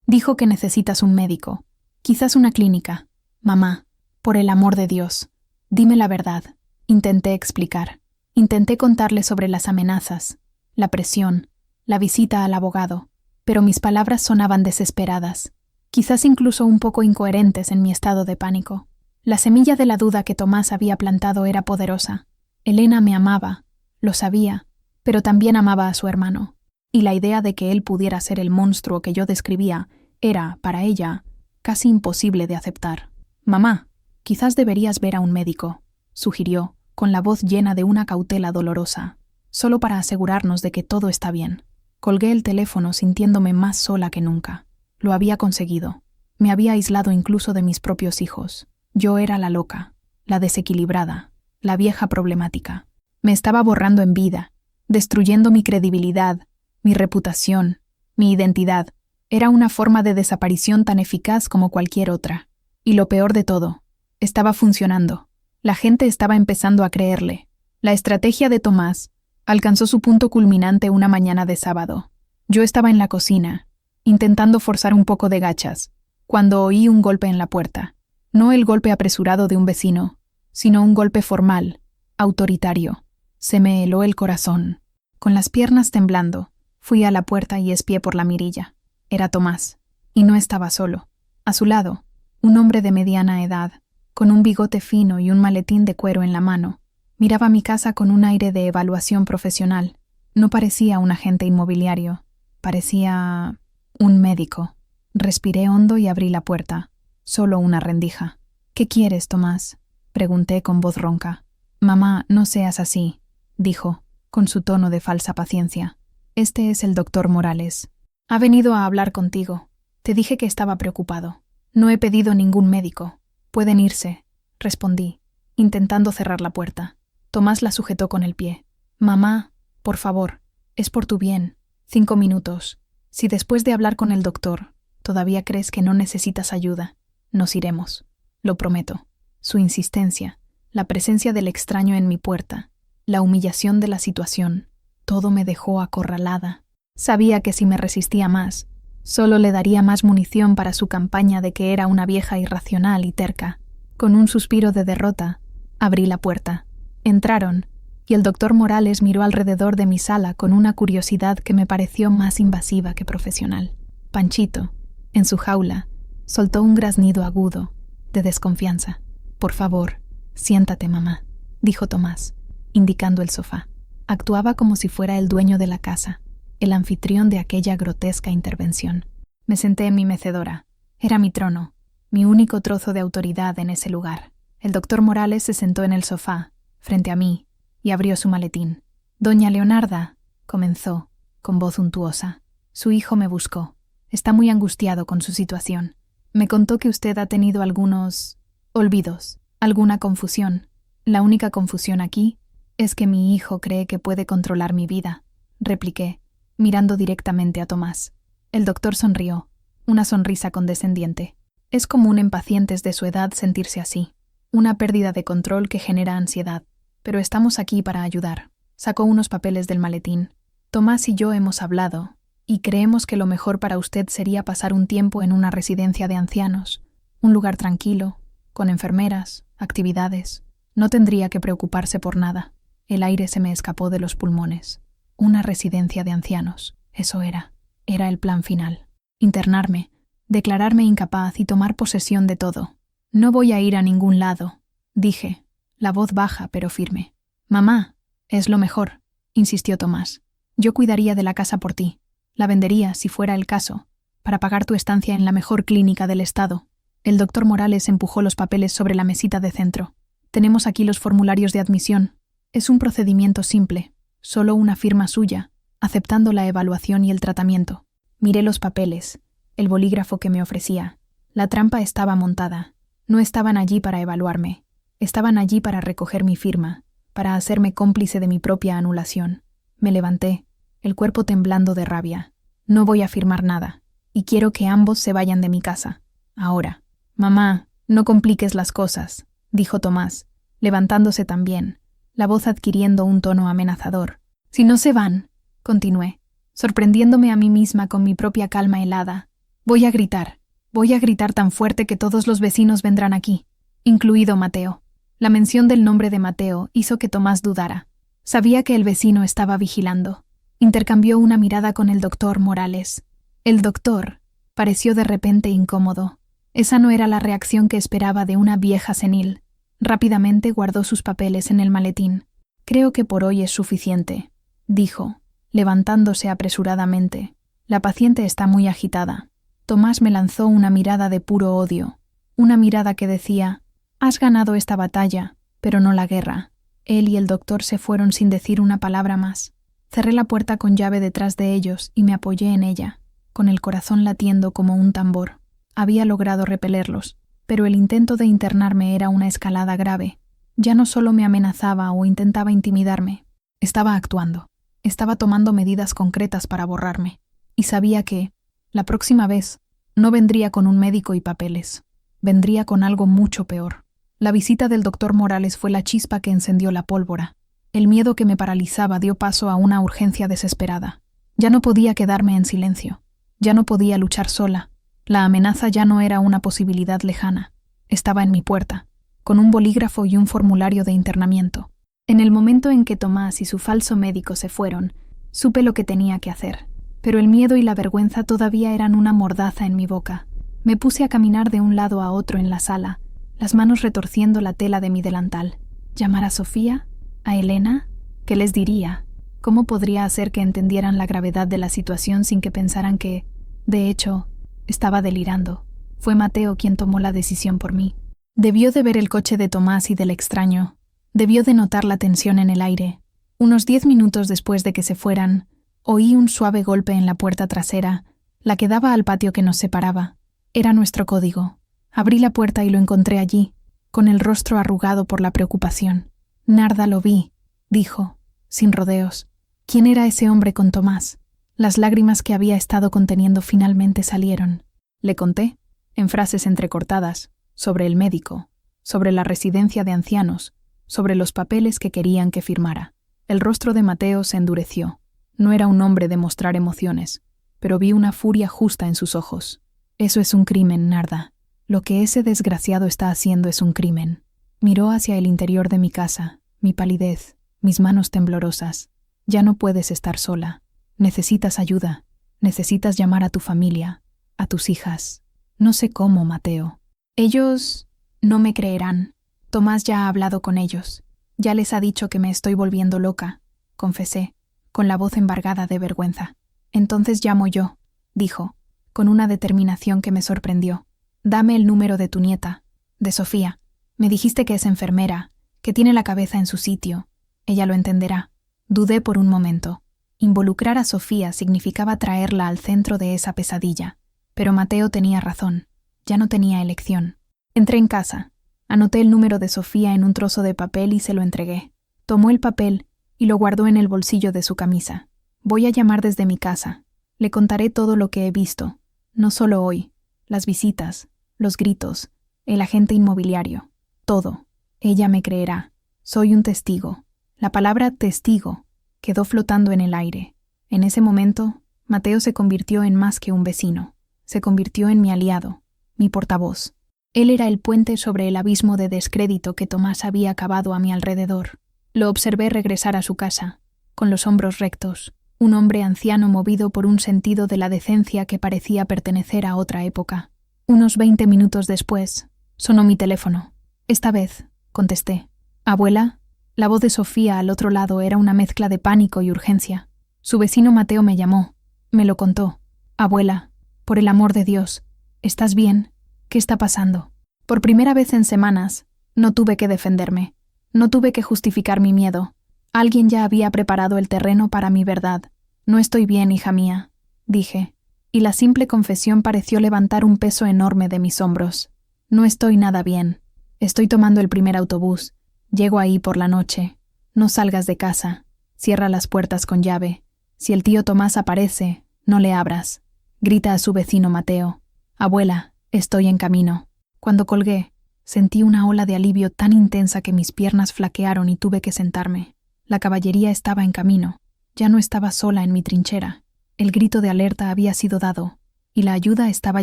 A: Dijo que necesitas un médico, quizás una clínica. Mamá, por el amor de Dios, dime la verdad. Intenté explicar. Intenté contarle sobre las amenazas, la presión, la visita al abogado, pero mis palabras sonaban desesperadas, quizás incluso un poco incoherentes en mi estado de pánico. La semilla de la duda que Tomás había plantado era poderosa. Elena me amaba, lo sabía, pero también amaba a su hermano, y la idea de que él pudiera ser el monstruo que yo describía era, para ella, casi imposible de aceptar. Mamá, quizás deberías ver a un médico, sugirió, con la voz llena de una cautela dolorosa, solo para asegurarnos de que todo está bien. Colgué el teléfono sintiéndome más sola que nunca. Lo había conseguido. Me había aislado incluso de mis propios hijos. Yo era la loca, la desequilibrada, la vieja problemática. Me estaba borrando en vida, destruyendo mi credibilidad, mi reputación, mi identidad. Era una forma de desaparición tan eficaz como cualquier otra. Y lo peor de todo, estaba funcionando. La gente estaba empezando a creerle. La estrategia de Tomás alcanzó su punto culminante una mañana de sábado. Yo estaba en la cocina, intentando forzar un poco de gachas, cuando oí un golpe en la puerta. No el golpe apresurado de un vecino, sino un golpe formal, autoritario. Se me heló el corazón. Con las piernas temblando, fui a la puerta y espié por la mirilla. Era Tomás, y no estaba solo. A su lado, un hombre de mediana edad, con un bigote fino y un maletín de cuero en la mano. Miraba mi casa con un aire de evaluación profesional. No parecía un agente inmobiliario. Parecía un médico. Respiré hondo y abrí la puerta. Solo una rendija. ¿Qué quieres, Tomás?, pregunté con voz ronca. Mamá, no seas así, dijo, con su tono de falsa paciencia. Este es el doctor Morales. Ha venido a hablar contigo. Te dije que estaba preocupado. No he pedido ningún médico. Pueden irse, respondí, intentando cerrar la puerta. Tomás la sujetó con el pie. Mamá, por favor, es por tu bien. 5 minutos. Si después de hablar con el doctor todavía crees que no necesitas ayuda, nos iremos. Lo prometo. Su insistencia, la presencia del extraño en mi puerta, la humillación de la situación, todo me dejó acorralada. Sabía que si me resistía más, solo le daría más munición para su campaña de que era una vieja irracional y terca. Con un suspiro de derrota, abrí la puerta. Entraron, y el doctor Morales miró alrededor de mi sala con una curiosidad que me pareció más invasiva que profesional. Panchito, en su jaula, soltó un graznido agudo, de desconfianza. Por favor, siéntate, mamá, dijo Tomás, indicando el sofá. Actuaba como si fuera el dueño de la casa, el anfitrión de aquella grotesca intervención. Me senté en mi mecedora. Era mi trono, mi único trozo de autoridad en ese lugar. El doctor Morales se sentó en el sofá, frente a mí, y abrió su maletín. Doña Leonarda, comenzó, con voz untuosa. Su hijo me buscó. Está muy angustiado con su situación. Me contó que usted ha tenido algunos olvidos, alguna confusión. La única confusión aquí es que mi hijo cree que puede controlar mi vida, repliqué, mirando directamente a Tomás. El doctor sonrió, una sonrisa condescendiente. Es común en pacientes de su edad sentirse así, una pérdida de control que genera ansiedad. Pero estamos aquí para ayudar. Sacó unos papeles del maletín. Tomás y yo hemos hablado, y creemos que lo mejor para usted sería pasar un tiempo en una residencia de ancianos, un lugar tranquilo, con enfermeras, actividades. No tendría que preocuparse por nada. El aire se me escapó de los pulmones. Una residencia de ancianos. Eso era. Era el plan final. Internarme, declararme incapaz y tomar posesión de todo. No voy a ir a ningún lado, dije, la voz baja pero firme. Mamá, es lo mejor, insistió Tomás. Yo cuidaría de la casa por ti. La vendería, si fuera el caso, para pagar tu estancia en la mejor clínica del estado. El doctor Morales empujó los papeles sobre la mesita de centro. Tenemos aquí los formularios de admisión. Es un procedimiento simple, solo una firma suya, aceptando la evaluación y el tratamiento. Miré los papeles, el bolígrafo que me ofrecía. La trampa estaba montada. No estaban allí para evaluarme. Estaban allí para recoger mi firma, para hacerme cómplice de mi propia anulación. Me levanté, el cuerpo temblando de rabia. No voy a firmar nada, y quiero que ambos se vayan de mi casa. Ahora. Mamá, no compliques las cosas, dijo Tomás, levantándose también, la voz adquiriendo un tono amenazador. Si no se van, continué, sorprendiéndome a mí misma con mi propia calma helada, voy a gritar tan fuerte que todos los vecinos vendrán aquí, incluido Mateo. La mención del nombre de Mateo hizo que Tomás dudara. Sabía que el vecino estaba vigilando. Intercambió una mirada con el doctor Morales. El doctor pareció de repente incómodo. Esa no era la reacción que esperaba de una vieja senil. Rápidamente guardó sus papeles en el maletín. Creo que por hoy es suficiente, dijo, levantándose apresuradamente. La paciente está muy agitada. Tomás me lanzó una mirada de puro odio. Una mirada que decía: has ganado esta batalla, pero no la guerra. Él y el doctor se fueron sin decir una palabra más. Cerré la puerta con llave detrás de ellos y me apoyé en ella, con el corazón latiendo como un tambor. Había logrado repelerlos, pero el intento de internarme era una escalada grave. Ya no solo me amenazaba o intentaba intimidarme. Estaba actuando. Estaba tomando medidas concretas para borrarme. Y sabía que, la próxima vez, no vendría con un médico y papeles. Vendría con algo mucho peor. La visita del doctor Morales fue la chispa que encendió la pólvora. El miedo que me paralizaba dio paso a una urgencia desesperada. Ya no podía quedarme en silencio. Ya no podía luchar sola. La amenaza ya no era una posibilidad lejana. Estaba en mi puerta, con un bolígrafo y un formulario de internamiento. En el momento en que Tomás y su falso médico se fueron, supe lo que tenía que hacer. Pero el miedo y la vergüenza todavía eran una mordaza en mi boca. Me puse a caminar de un lado a otro en la sala, las manos retorciendo la tela de mi delantal. ¿Llamar a Sofía? ¿A Elena? ¿Qué les diría? ¿Cómo podría hacer que entendieran la gravedad de la situación sin que pensaran que, de hecho, estaba delirando? Fue Mateo quien tomó la decisión por mí. Debió de ver el coche de Tomás y del extraño. Debió de notar la tensión en el aire. Unos 10 minutos después de que se fueran, oí un suave golpe en la puerta trasera, la que daba al patio que nos separaba. Era nuestro código. Abrí la puerta y lo encontré allí, con el rostro arrugado por la preocupación. Narda, lo vi, dijo, sin rodeos. ¿Quién era ese hombre con Tomás? Las lágrimas que había estado conteniendo finalmente salieron. Le conté, en frases entrecortadas, sobre el médico, sobre la residencia de ancianos, sobre los papeles que querían que firmara. El rostro de Mateo se endureció. No era un hombre de mostrar emociones, pero vi una furia justa en sus ojos. Eso es un crimen, Narda. Lo que ese desgraciado está haciendo es un crimen. Miró hacia el interior de mi casa, mi palidez, mis manos temblorosas. Ya no puedes estar sola. Necesitas ayuda. Necesitas llamar a tu familia, a tus hijas. No sé cómo, Mateo. Ellos no me creerán. Tomás ya ha hablado con ellos. Ya les ha dicho que me estoy volviendo loca, confesé, con la voz embargada de vergüenza. Entonces llamo yo, dijo, con una determinación que me sorprendió. Dame el número de tu nieta, de Sofía. Me dijiste que es enfermera, que tiene la cabeza en su sitio. Ella lo entenderá. Dudé por un momento. Involucrar a Sofía significaba traerla al centro de esa pesadilla. Pero Mateo tenía razón. Ya no tenía elección. Entré en casa. Anoté el número de Sofía en un trozo de papel y se lo entregué. Tomó el papel y lo guardó en el bolsillo de su camisa. Voy a llamar desde mi casa. Le contaré todo lo que he visto. No solo hoy. Las visitas, los gritos, el agente inmobiliario. Todo. Ella me creerá. Soy un testigo. La palabra testigo quedó flotando en el aire. En ese momento, Mateo se convirtió en más que un vecino. Se convirtió en mi aliado, mi portavoz. Él era el puente sobre el abismo de descrédito que Tomás había cavado a mi alrededor. Lo observé regresar a su casa, con los hombros rectos, un hombre anciano movido por un sentido de la decencia que parecía pertenecer a otra época. Unos 20 minutos después, sonó mi teléfono. Esta vez, contesté. «Abuela». La voz de Sofía al otro lado era una mezcla de pánico y urgencia. Su vecino Mateo me llamó. Me lo contó. «Abuela, por el amor de Dios, ¿estás bien? ¿Qué está pasando?» Por primera vez en semanas, no tuve que defenderme. No tuve que justificar mi miedo. Alguien ya había preparado el terreno para mi verdad. «No estoy bien, hija mía», dije, y la simple confesión pareció levantar un peso enorme de mis hombros. «No estoy nada bien». Estoy tomando el primer autobús. Llego ahí por la noche. No salgas de casa. Cierra las puertas con llave. Si el tío Tomás aparece, no le abras. Grita a su vecino Mateo. Abuela, estoy en camino. Cuando colgué, sentí una ola de alivio tan intensa que mis piernas flaquearon y tuve que sentarme. La caballería estaba en camino. Ya no estaba sola en mi trinchera. El grito de alerta había sido dado, y la ayuda estaba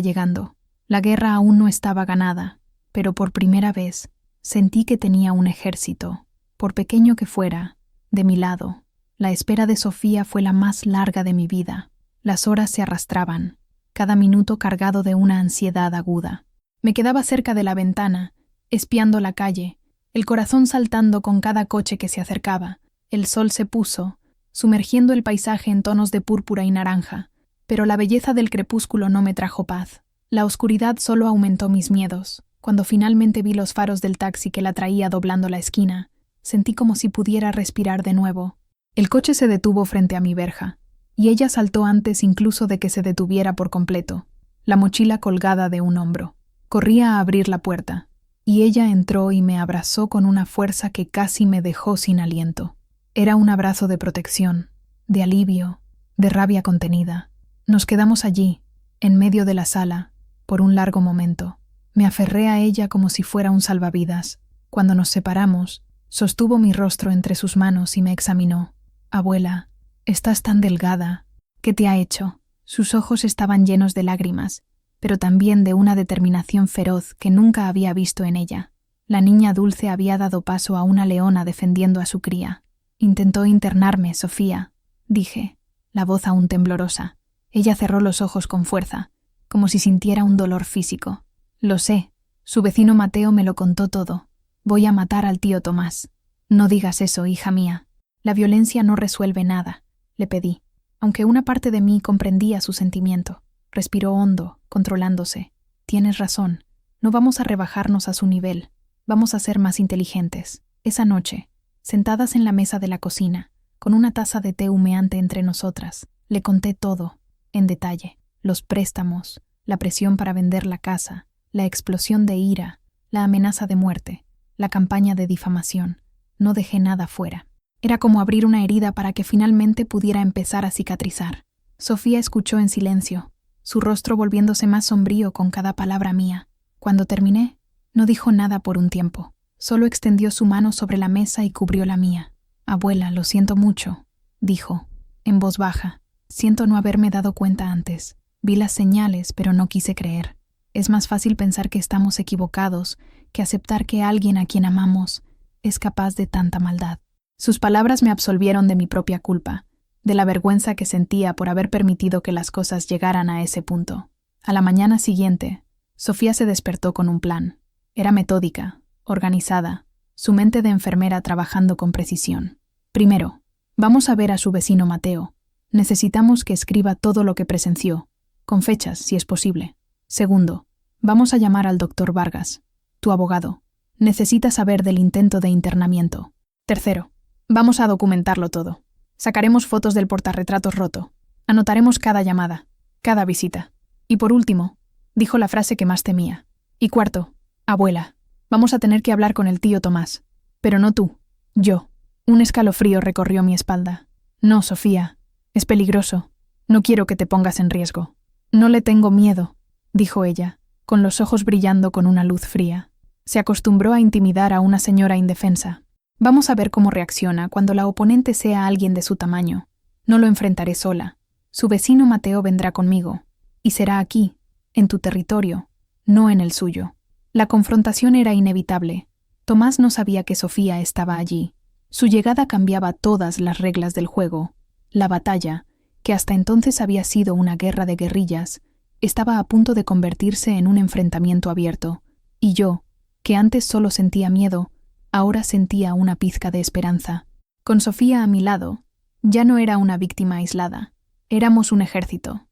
A: llegando. La guerra aún no estaba ganada, pero por primera vez sentí que tenía un ejército, por pequeño que fuera, de mi lado. La espera de Sofía fue la más larga de mi vida. Las horas se arrastraban, cada minuto cargado de una ansiedad aguda. Me quedaba cerca de la ventana, espiando la calle, el corazón saltando con cada coche que se acercaba. El sol se puso, sumergiendo el paisaje en tonos de púrpura y naranja, pero la belleza del crepúsculo no me trajo paz. La oscuridad solo aumentó mis miedos. Cuando finalmente vi los faros del taxi que la traía doblando la esquina, sentí como si pudiera respirar de nuevo. El coche se detuvo frente a mi verja, y ella saltó antes incluso de que se detuviera por completo, la mochila colgada de un hombro. Corría a abrir la puerta, y ella entró y me abrazó con una fuerza que casi me dejó sin aliento. Era un abrazo de protección, de alivio, de rabia contenida. Nos quedamos allí, en medio de la sala, por un largo momento. Me aferré a ella como si fuera un salvavidas. Cuando nos separamos, sostuvo mi rostro entre sus manos y me examinó. Abuela, estás tan delgada. ¿Qué te ha hecho? Sus ojos estaban llenos de lágrimas, pero también de una determinación feroz que nunca había visto en ella. La niña dulce había dado paso a una leona defendiendo a su cría. Intentó internarme, Sofía, dije, la voz aún temblorosa. Ella cerró los ojos con fuerza, como si sintiera un dolor físico. Lo sé, su vecino Mateo me lo contó todo. Voy a matar al tío Tomás. No digas eso, hija mía. La violencia no resuelve nada, le pedí, aunque una parte de mí comprendía su sentimiento. Respiró hondo, controlándose. Tienes razón, no vamos a rebajarnos a su nivel, vamos a ser más inteligentes. Esa noche, sentadas en la mesa de la cocina, con una taza de té humeante entre nosotras, le conté todo, en detalle, los préstamos, la presión para vender la casa, la explosión de ira, la amenaza de muerte, la campaña de difamación. No dejé nada fuera. Era como abrir una herida para que finalmente pudiera empezar a cicatrizar. Sofía escuchó en silencio, su rostro volviéndose más sombrío con cada palabra mía. Cuando terminé, no dijo nada por un tiempo. Solo extendió su mano sobre la mesa y cubrió la mía. Abuela, lo siento mucho, dijo, en voz baja. Siento no haberme dado cuenta antes. Vi las señales, pero no quise creer. Es más fácil pensar que estamos equivocados que aceptar que alguien a quien amamos es capaz de tanta maldad. Sus palabras me absolvieron de mi propia culpa, de la vergüenza que sentía por haber permitido que las cosas llegaran a ese punto. A la mañana siguiente, Sofía se despertó con un plan. Era metódica, organizada, su mente de enfermera trabajando con precisión. Primero, vamos a ver a su vecino Mateo. Necesitamos que escriba todo lo que presenció, con fechas, si es posible. Segundo, vamos a llamar al doctor Vargas, tu abogado. Necesita saber del intento de internamiento. Tercero, vamos a documentarlo todo. Sacaremos fotos del portarretratos roto. Anotaremos cada llamada, cada visita. Y por último, dijo la frase que más temía. Y cuarto, abuela, vamos a tener que hablar con el tío Tomás. Pero no tú, yo. Un escalofrío recorrió mi espalda. No, Sofía, es peligroso. No quiero que te pongas en riesgo. No le tengo miedo, dijo ella, con los ojos brillando con una luz fría. Se acostumbró a intimidar a una señora indefensa. Vamos a ver cómo reacciona cuando la oponente sea alguien de su tamaño. No lo enfrentaré sola. Su vecino Mateo vendrá conmigo. Y será aquí, en tu territorio, no en el suyo. La confrontación era inevitable. Tomás no sabía que Sofía estaba allí. Su llegada cambiaba todas las reglas del juego. La batalla, que hasta entonces había sido una guerra de guerrillas, estaba a punto de convertirse en un enfrentamiento abierto. Y yo, que antes solo sentía miedo, ahora sentía una pizca de esperanza. Con Sofía a mi lado, ya no era una víctima aislada. Éramos un ejército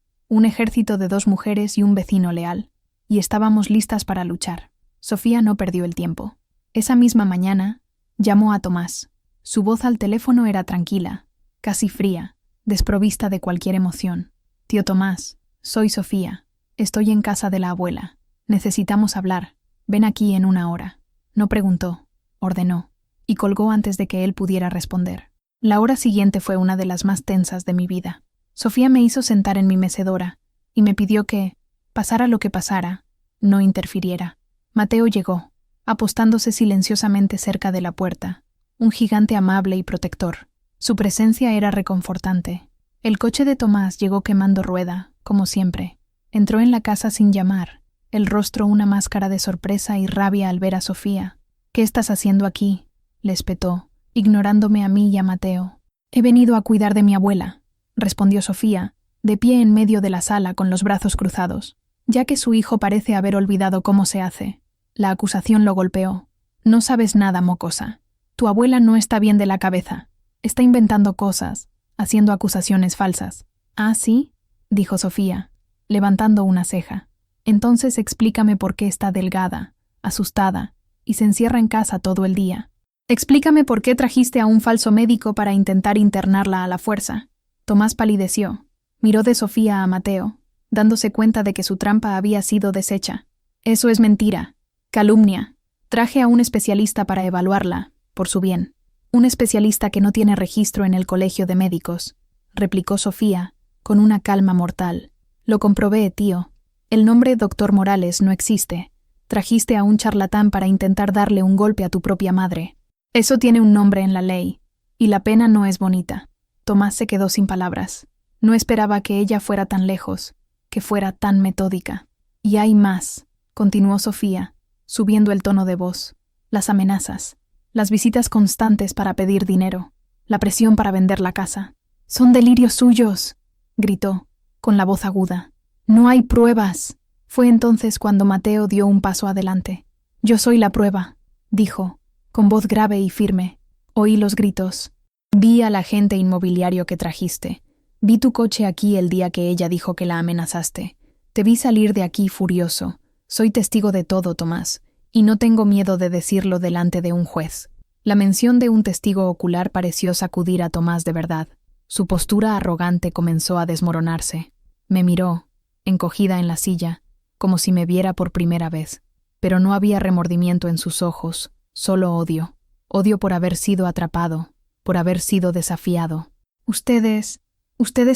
A: de 2 mujeres y un vecino leal, y estábamos listas para luchar. Sofía no perdió el tiempo. Esa misma mañana, llamó a Tomás. Su voz al teléfono era tranquila, casi fría, desprovista de cualquier emoción. Tío Tomás, soy Sofía. Estoy en casa de la abuela. Necesitamos hablar. Ven aquí en 1 hora. No preguntó, ordenó, y colgó antes de que él pudiera responder. La hora siguiente fue una de las más tensas de mi vida. Sofía me hizo sentar en mi mecedora y me pidió que, pasara lo que pasara, no interfiriera. Mateo llegó, apostándose silenciosamente cerca de la puerta, un gigante amable y protector. Su presencia era reconfortante. El coche de Tomás llegó quemando rueda, como siempre. Entró en la casa sin llamar, el rostro una máscara de sorpresa y rabia al ver a Sofía. «¿Qué estás haciendo aquí?», le espetó, ignorándome a mí y a Mateo. «He venido a cuidar de mi abuela», respondió Sofía, de pie en medio de la sala con los brazos cruzados, ya que su hijo parece haber olvidado cómo se hace. La acusación lo golpeó. «No sabes nada, mocosa. Tu abuela no está bien de la cabeza. Está inventando cosas, haciendo acusaciones falsas». «¿Ah, sí?», dijo Sofía, levantando una ceja. «Entonces explícame por qué está delgada, asustada, y se encierra en casa todo el día. Explícame por qué trajiste a un falso médico para intentar internarla a la fuerza». Tomás palideció. Miró de Sofía a Mateo, dándose cuenta de que su trampa había sido deshecha. «Eso es mentira. Calumnia. Traje a un especialista para evaluarla, por su bien. Un especialista que no tiene registro en el colegio de médicos», replicó Sofía, con una calma mortal. «Lo comprobé, tío. El nombre Dr. Morales no existe. Trajiste a un charlatán para intentar darle un golpe a tu propia madre. Eso tiene un nombre en la ley, y la pena no es bonita». Tomás se quedó sin palabras. No esperaba que ella fuera tan lejos, que fuera tan metódica. «Y hay más», continuó Sofía, subiendo el tono de voz. «Las amenazas, las visitas constantes para pedir dinero, la presión para vender la casa. Son delirios suyos», gritó, con la voz aguda. «No hay pruebas». Fue entonces cuando Mateo dio un paso adelante. «Yo soy la prueba», dijo, con voz grave y firme. Oí los gritos. «Vi al agente inmobiliario que trajiste. Vi tu coche aquí el día que ella dijo que la amenazaste. Te vi salir de aquí furioso. Soy testigo de todo, Tomás, y no tengo miedo de decirlo delante de un juez». La mención de un testigo ocular pareció sacudir a Tomás de verdad. Su postura arrogante comenzó a desmoronarse. Me miró, encogida en la silla, como si me viera por primera vez. Pero no había remordimiento en sus ojos, solo odio. Odio por haber sido atrapado, por haber sido desafiado. Ustedes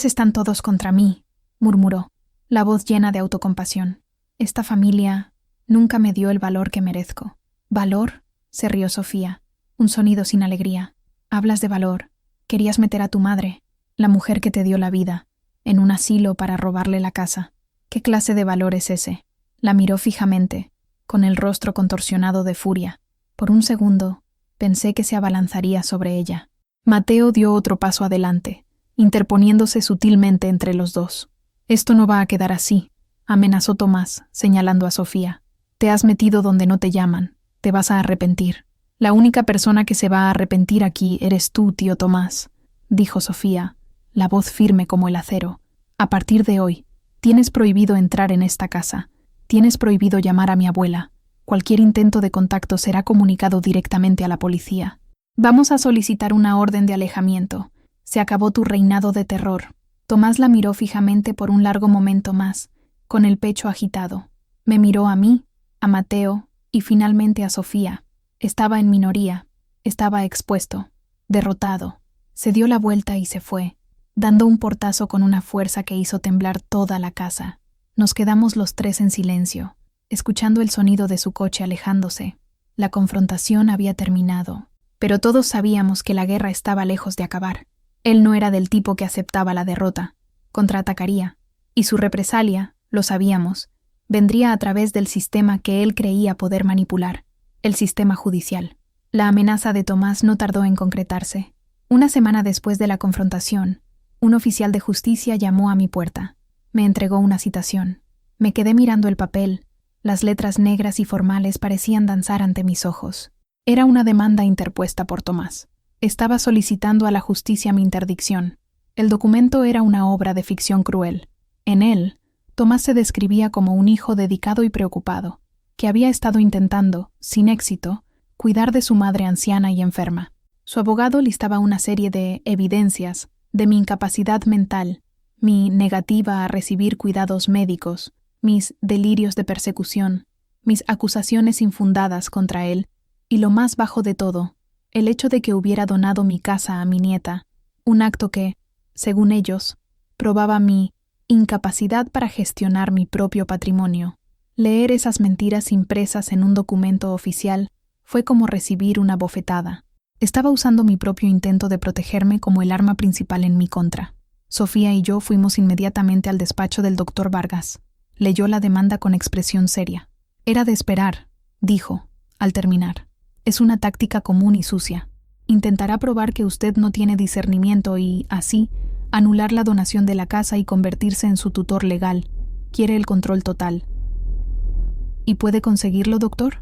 A: están todos contra mí», murmuró, la voz llena de autocompasión. «Esta familia nunca me dio el valor que merezco». «¿Valor?», se rió Sofía, un sonido sin alegría. «Hablas de valor. Querías meter a tu madre, la mujer que te dio la vida, en un asilo para robarle la casa. ¿Qué clase de valor es ese?». La miró fijamente, con el rostro contorsionado de furia. Por un segundo, pensé que se abalanzaría sobre ella. Mateo dio otro paso adelante, interponiéndose sutilmente entre los dos. «Esto no va a quedar así», amenazó Tomás, señalando a Sofía. «Te has metido donde no te llaman. Te vas a arrepentir. La única persona que se va a arrepentir aquí eres tú, tío Tomás», dijo Sofía, la voz firme como el acero. «A partir de hoy, tienes prohibido entrar en esta casa. Tienes prohibido llamar a mi abuela. Cualquier intento de contacto será comunicado directamente a la policía. Vamos a solicitar una orden de alejamiento. Se acabó tu reinado de terror». Tomás la miró fijamente por un largo momento más, con el pecho agitado. Me miró a mí, a Mateo y finalmente a Sofía. Estaba en minoría, estaba expuesto, derrotado. Se dio la vuelta y se fue, dando un portazo con una fuerza que hizo temblar toda la casa. Nos quedamos los tres en silencio, escuchando el sonido de su coche alejándose. La confrontación había terminado, pero todos sabíamos que la guerra estaba lejos de acabar. Él no era del tipo que aceptaba la derrota, contraatacaría, y su represalia, lo sabíamos, vendría a través del sistema que él creía poder manipular, el sistema judicial. La amenaza de Tomás no tardó en concretarse. Una semana después de la confrontación, un oficial de justicia llamó a mi puerta. Me entregó una citación. Me quedé mirando el papel. Las letras negras y formales parecían danzar ante mis ojos. Era una demanda interpuesta por Tomás. Estaba solicitando a la justicia mi interdicción. El documento era una obra de ficción cruel. En él, Tomás se describía como un hijo dedicado y preocupado, que había estado intentando, sin éxito, cuidar de su madre anciana y enferma. Su abogado listaba una serie de evidencias de mi incapacidad mental, mi negativa a recibir cuidados médicos, mis delirios de persecución, mis acusaciones infundadas contra él Y lo más bajo de todo, el hecho de que hubiera donado mi casa a mi nieta, un acto que, según ellos, probaba mi incapacidad para gestionar mi propio patrimonio. Leer esas mentiras impresas en un documento oficial fue como recibir una bofetada. Estaba usando mi propio intento de protegerme como el arma principal en mi contra. Sofía y yo fuimos inmediatamente al despacho del doctor Vargas. Leyó la demanda con expresión seria. Era de esperar, dijo, al terminar. Es una táctica común y sucia. Intentará probar que usted no tiene discernimiento y, así, anular la donación de la casa y convertirse en su tutor legal. Quiere el control total. ¿Y puede conseguirlo, doctor?,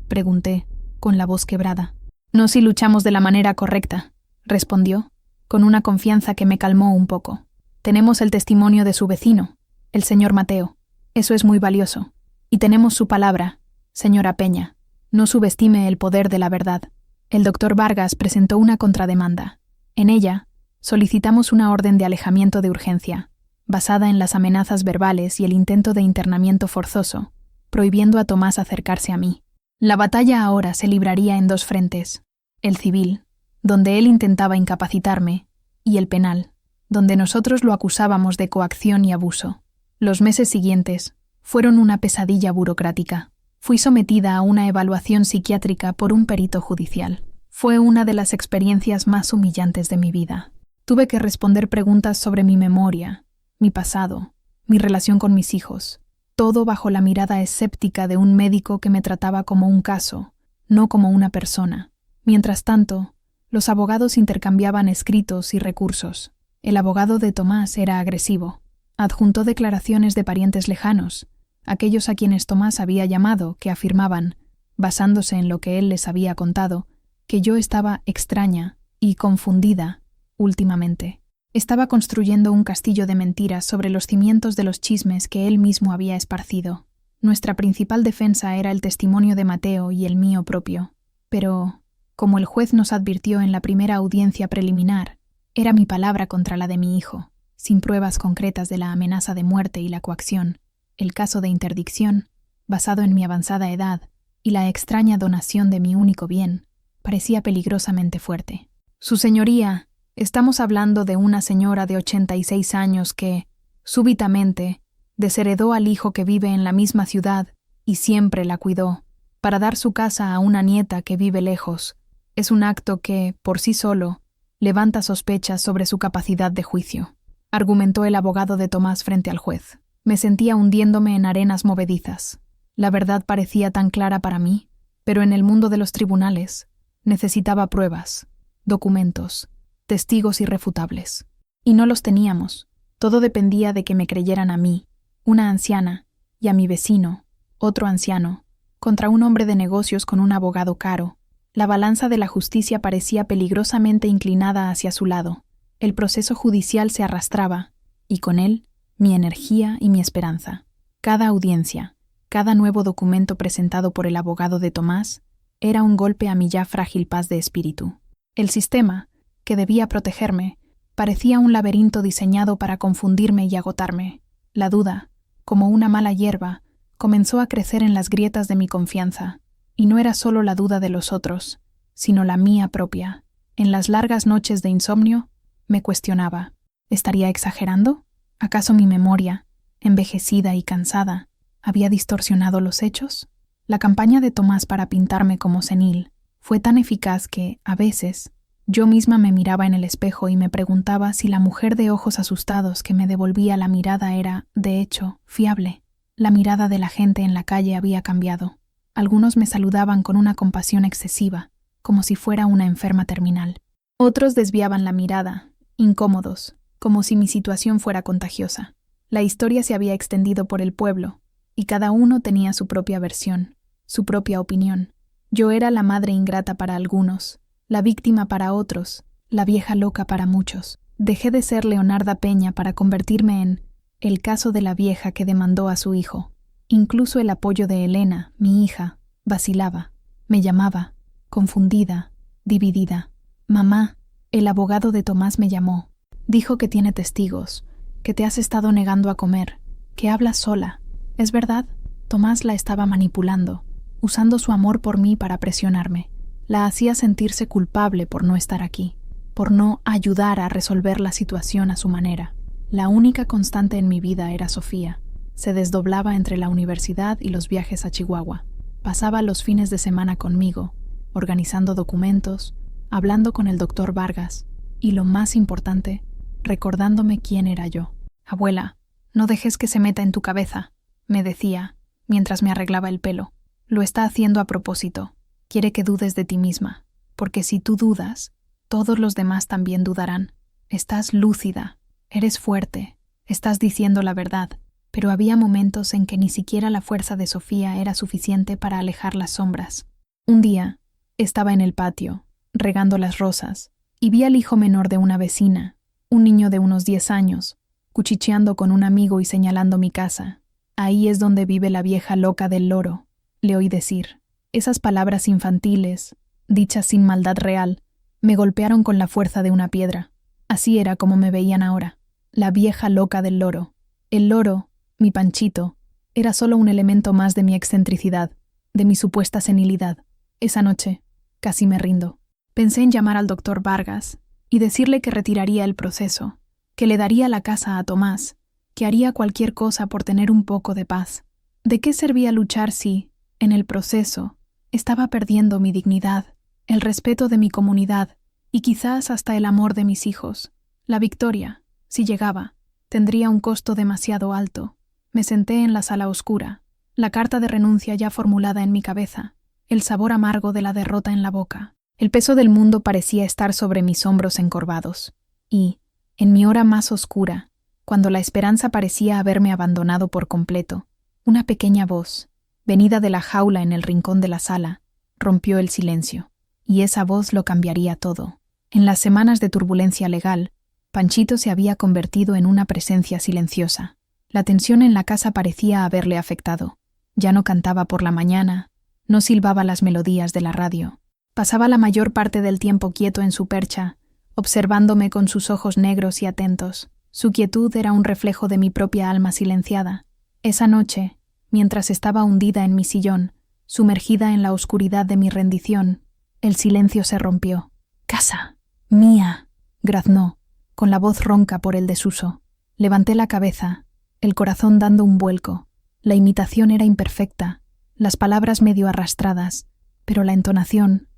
A: pregunté, con la voz quebrada. No si luchamos de la manera correcta, respondió, con una confianza que me calmó un poco. Tenemos el testimonio de su vecino, el señor Mateo. Eso es muy valioso. Y tenemos su palabra, señora Peña. No subestime el poder de la verdad. El doctor Vargas presentó una contrademanda. En ella, solicitamos una orden de alejamiento de urgencia, basada en las amenazas verbales y el intento de internamiento forzoso, prohibiendo a Tomás acercarse a mí. La batalla ahora se libraría en dos frentes: el civil, donde él intentaba incapacitarme, y el penal, donde nosotros lo acusábamos de coacción y abuso. Los meses siguientes fueron una pesadilla burocrática. Fui sometida a una evaluación psiquiátrica por un perito judicial. Fue una de las experiencias más humillantes de mi vida. Tuve que responder preguntas sobre mi memoria, mi pasado, mi relación con mis hijos, todo bajo la mirada escéptica de un médico que me trataba como un caso, no como una persona. Mientras tanto, los abogados intercambiaban escritos y recursos. El abogado de Tomás era agresivo. Adjuntó declaraciones de parientes lejanos, aquellos a quienes Tomás había llamado, que afirmaban, basándose en lo que él les había contado, que yo estaba extraña y confundida últimamente. Estaba construyendo un castillo de mentiras sobre los cimientos de los chismes que él mismo había esparcido. Nuestra principal defensa era el testimonio de Mateo y el mío propio. Pero, como el juez nos advirtió en la primera audiencia preliminar, era mi palabra contra la de mi hijo, sin pruebas concretas de la amenaza de muerte y la coacción, el caso de interdicción, basado en mi avanzada edad, y la extraña donación de mi único bien, parecía peligrosamente fuerte. Su señoría, estamos hablando de una señora de 86 años que, súbitamente, desheredó al hijo que vive en la misma ciudad y siempre la cuidó, para dar su casa a una nieta que vive lejos. Es un acto que, por sí solo, levanta sospechas sobre su capacidad de juicio, argumentó el abogado de Tomás frente al juez. Me sentía hundiéndome en arenas movedizas. La verdad parecía tan clara para mí, pero en el mundo de los tribunales necesitaba pruebas, documentos, testigos irrefutables. Y no los teníamos. Todo dependía de que me creyeran a mí, una anciana, y a mi vecino, otro anciano, contra un hombre de negocios con un abogado caro. La balanza de la justicia parecía peligrosamente inclinada hacia su lado. El proceso judicial se arrastraba, y con él, mi energía y mi esperanza. Cada audiencia, cada nuevo documento presentado por el abogado de Tomás, era un golpe a mi ya frágil paz de espíritu. El sistema, que debía protegerme, parecía un laberinto diseñado para confundirme y agotarme. La duda, como una mala hierba, comenzó a crecer en las grietas de mi confianza, y no era solo la duda de los otros, sino la mía propia. En las largas noches de insomnio, me cuestionaba, ¿estaría exagerando? ¿Acaso mi memoria, envejecida y cansada, había distorsionado los hechos? La campaña de Tomás para pintarme como senil fue tan eficaz que, a veces, yo misma me miraba en el espejo y me preguntaba si la mujer de ojos asustados que me devolvía la mirada era, de hecho, fiable. La mirada de la gente en la calle había cambiado. Algunos me saludaban con una compasión excesiva, como si fuera una enferma terminal. Otros desviaban la mirada, incómodos, como si mi situación fuera contagiosa. La historia se había extendido por el pueblo, y cada uno tenía su propia versión, su propia opinión. Yo era la madre ingrata para algunos, la víctima para otros, la vieja loca para muchos. Dejé de ser Leonarda Peña para convertirme en el caso de la vieja que demandó a su hijo. Incluso el apoyo de Elena, mi hija, vacilaba. Me llamaba, confundida, dividida. Mamá, el abogado de Tomás me llamó. Dijo que tiene testigos, que te has estado negando a comer, que hablas sola. ¿Es verdad? Tomás la estaba manipulando. usando su amor por mí para presionarme. La hacía sentirse culpable por no estar aquí, por no ayudar a resolver la situación a su manera. La única constante en mi vida era Sofía. Se desdoblaba entre la universidad y los viajes a Chihuahua. Pasaba los fines de semana conmigo, organizando documentos, hablando con el doctor Vargas y, lo más importante, recordándome quién era yo. «Abuela, no dejes que se meta en tu cabeza», me decía, mientras me arreglaba el pelo. «Lo está haciendo a propósito. Quiere que dudes de ti misma, porque si tú dudas, todos los demás también dudarán. Estás lúcida, eres fuerte, estás diciendo la verdad». Pero había momentos en que ni siquiera la fuerza de Sofía era suficiente para alejar las sombras. Un día, estaba en el patio, regando las rosas, y vi al hijo menor de una vecina, un niño de unos 10 años, cuchicheando con un amigo y señalando mi casa. «Ahí es donde vive la vieja loca del loro», le oí decir. Esas palabras infantiles, dichas sin maldad real, me golpearon con la fuerza de una piedra. Así era como me veían ahora, la vieja loca del loro. El loro, mi Panchito, era solo un elemento más de mi excentricidad, de mi supuesta senilidad. Esa noche, casi me rindo. Pensé en llamar al doctor Vargas y decirle que retiraría el proceso, que le daría la casa a Tomás, que haría cualquier cosa por tener un poco de paz. ¿De qué servía luchar si, en el proceso, estaba perdiendo mi dignidad, el respeto de mi comunidad y quizás hasta el amor de mis hijos? La victoria, si llegaba, tendría un costo demasiado alto. Me senté en la sala oscura, la carta de renuncia ya formulada en mi cabeza, el sabor amargo de la derrota en la boca. El peso del mundo parecía estar sobre mis hombros encorvados. Y, en mi hora más oscura, cuando la esperanza parecía haberme abandonado por completo, una pequeña voz, venida de la jaula en el rincón de la sala, rompió el silencio. Y esa voz lo cambiaría todo. En las semanas de turbulencia legal, Panchito se había convertido en una presencia silenciosa. La tensión en la casa parecía haberle afectado. Ya no cantaba por la mañana, no silbaba las melodías de la radio. Pasaba la mayor parte del tiempo quieto en su percha, observándome con sus ojos negros y atentos. Su quietud era un reflejo de mi propia alma silenciada. Esa noche, mientras estaba hundida en mi sillón, sumergida en la oscuridad de mi rendición, el silencio se rompió. «Casa, mía», graznó, con la voz ronca por el desuso. Levanté la cabeza, el corazón dando un vuelco. La imitación era imperfecta, las palabras medio arrastradas, pero la entonación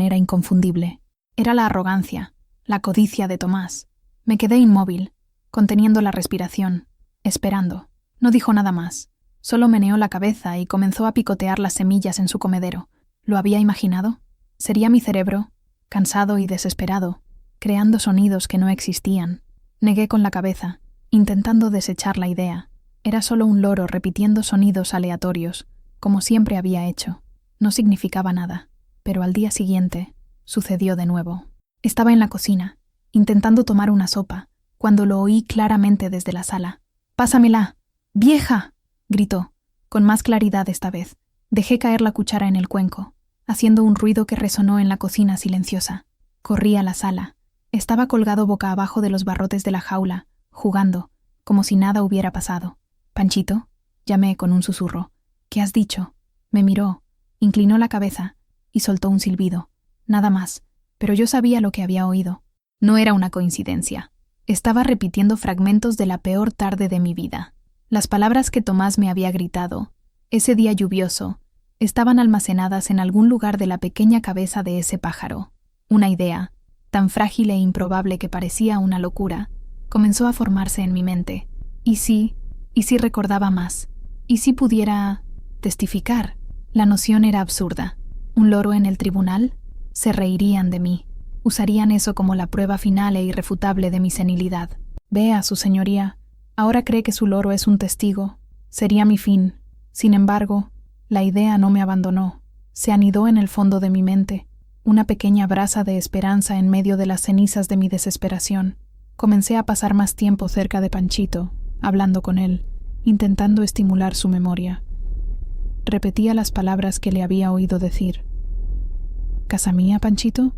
A: era inconfundible. Era la arrogancia, la codicia de Tomás. Me quedé inmóvil, conteniendo la respiración, esperando. No dijo nada más, solo meneó la cabeza y comenzó a picotear las semillas en su comedero. ¿Lo había imaginado? ¿Sería mi cerebro, cansado y desesperado, creando sonidos que no existían? Negué con la cabeza, intentando desechar la idea. Era solo un loro repitiendo sonidos aleatorios, como siempre había hecho. No significaba nada, pero al día siguiente sucedió de nuevo. Estaba en la cocina, intentando tomar una sopa, cuando lo oí claramente desde la sala. «¡Pásamela! ¡Vieja!», gritó, con más claridad esta vez. Dejé caer la cuchara en el cuenco, haciendo un ruido que resonó en la cocina silenciosa. Corrí a la sala. Estaba colgado boca abajo de los barrotes de la jaula, jugando, como si nada hubiera pasado. «Panchito», llamé con un susurro. «¿Qué has dicho?». Me miró, inclinó la cabeza y soltó un silbido. Nada más, pero yo sabía lo que había oído. No era una coincidencia. Estaba repitiendo fragmentos de la peor tarde de mi vida. Las palabras que Tomás me había gritado, ese día lluvioso, estaban almacenadas en algún lugar de la pequeña cabeza de ese pájaro. Una idea, tan frágil e improbable que parecía una locura, comenzó a formarse en mi mente. ¿Y si recordaba más? ¿Y si pudiera testificar? La noción era absurda. ¿Un loro en el tribunal? Se reirían de mí. Usarían eso como la prueba final e irrefutable de mi senilidad. «Vea, su señoría, ahora cree que su loro es un testigo. Sería mi fin. Sin embargo, la idea no me abandonó. Se anidó en el fondo de mi mente, una pequeña brasa de esperanza en medio de las cenizas de mi desesperación. Comencé a pasar más tiempo cerca de Panchito, hablando con él, intentando estimular su memoria. Repetía las palabras que le había oído decir. «¿Casa mía, Panchito?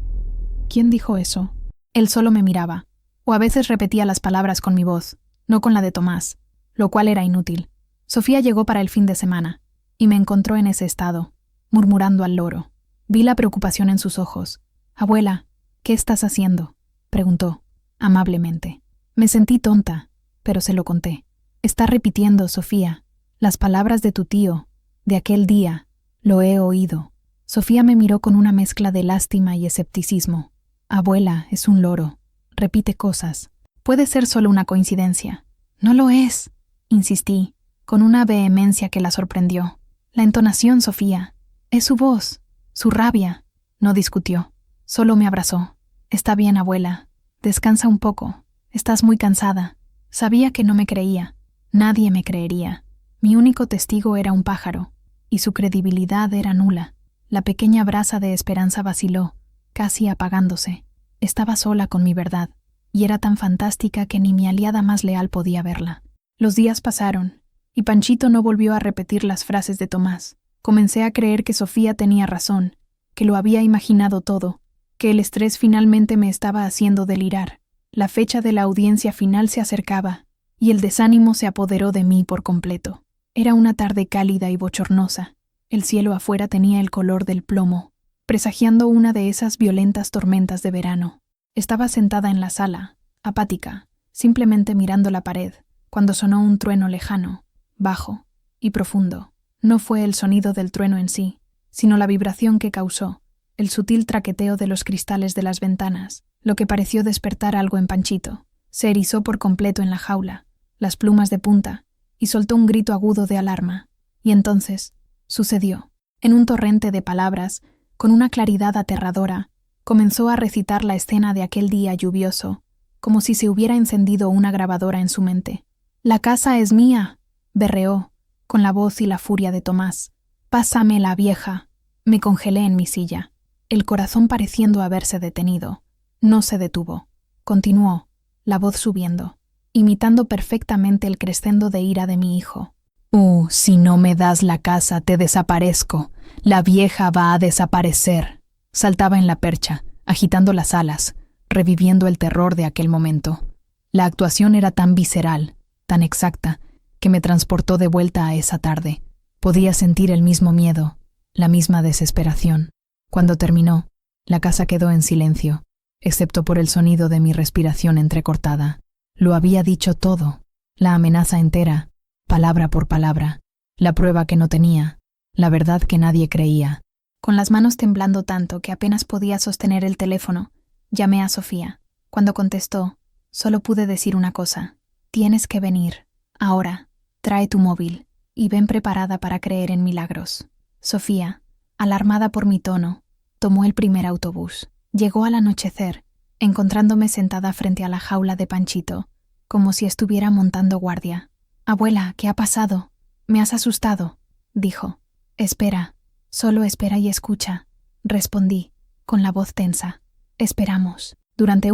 A: ¿Quién dijo eso?». Él solo me miraba, o a veces repetía las palabras con mi voz, no con la de Tomás, lo cual era inútil. Sofía llegó para el fin de semana. y me encontró en ese estado, murmurando al loro. Vi la preocupación en sus ojos. «Abuela, ¿qué estás haciendo?», preguntó, amablemente. Me sentí tonta, pero se lo conté. «Está repitiendo, Sofía, las palabras de tu tío, de aquel día. Lo he oído». Sofía me miró con una mezcla de lástima y escepticismo. «Abuela, es un loro. Repite cosas. Puede ser solo una coincidencia». «No lo es», insistí, con una vehemencia que la sorprendió. «La entonación, Sofía. Es su voz, su rabia». No discutió. Solo me abrazó. «Está bien, abuela. Descansa un poco. Estás muy cansada». Sabía que no me creía. Nadie me creería. Mi único testigo era un pájaro, y su credibilidad era nula. La pequeña brasa de esperanza vaciló, casi apagándose. Estaba sola con mi verdad, y era tan fantástica que ni mi aliada más leal podía verla. Los días pasaron, y Panchito no volvió a repetir las frases de Tomás. Comencé a creer que Sofía tenía razón, que lo había imaginado todo, que el estrés finalmente me estaba haciendo delirar. La fecha de la audiencia final se acercaba, y el desánimo se apoderó de mí por completo. Era una tarde cálida y bochornosa. El cielo afuera tenía el color del plomo, presagiando una de esas violentas tormentas de verano. Estaba sentada en la sala, apática, simplemente mirando la pared, cuando sonó un trueno lejano, bajo y profundo. No fue el sonido del trueno en sí, sino la vibración que causó, el sutil traqueteo de los cristales de las ventanas, lo que pareció despertar algo en Panchito. Se erizó por completo en la jaula, las plumas de punta, y soltó un grito agudo de alarma. Y entonces sucedió. En un torrente de palabras, con una claridad aterradora, comenzó a recitar la escena de aquel día lluvioso, como si se hubiera encendido una grabadora en su mente. «La casa es mía», berreó, con la voz y la furia de Tomás. «Pásame la vieja». Me congelé en mi silla, el corazón pareciendo haberse detenido. No se detuvo. Continuó, la voz subiendo, imitando perfectamente el crescendo de ira de mi hijo. Si no me das la casa, te desaparezco. La vieja va a desaparecer». Saltaba en la percha, agitando las alas, reviviendo el terror de aquel momento. La actuación era tan visceral, tan exacta, que me transportó de vuelta a esa tarde. Podía sentir el mismo miedo, la misma desesperación. Cuando terminó, la casa quedó en silencio, excepto por el sonido de mi respiración entrecortada. Lo había dicho todo, la amenaza entera, palabra por palabra, la prueba que no tenía, la verdad que nadie creía. Con las manos temblando tanto que apenas podía sostener el teléfono, llamé a Sofía. Cuando contestó, solo pude decir una cosa: «Tienes que venir. Ahora, trae tu móvil, y ven preparada para creer en milagros». Sofía, alarmada por mi tono, tomó el primer autobús. Llegó al anochecer, encontrándome sentada frente a la jaula de Panchito, como si estuviera montando guardia. «Abuela, ¿qué ha pasado? Me has asustado», dijo. «Espera, solo espera y escucha», respondí, con la voz tensa. Esperamos. Durante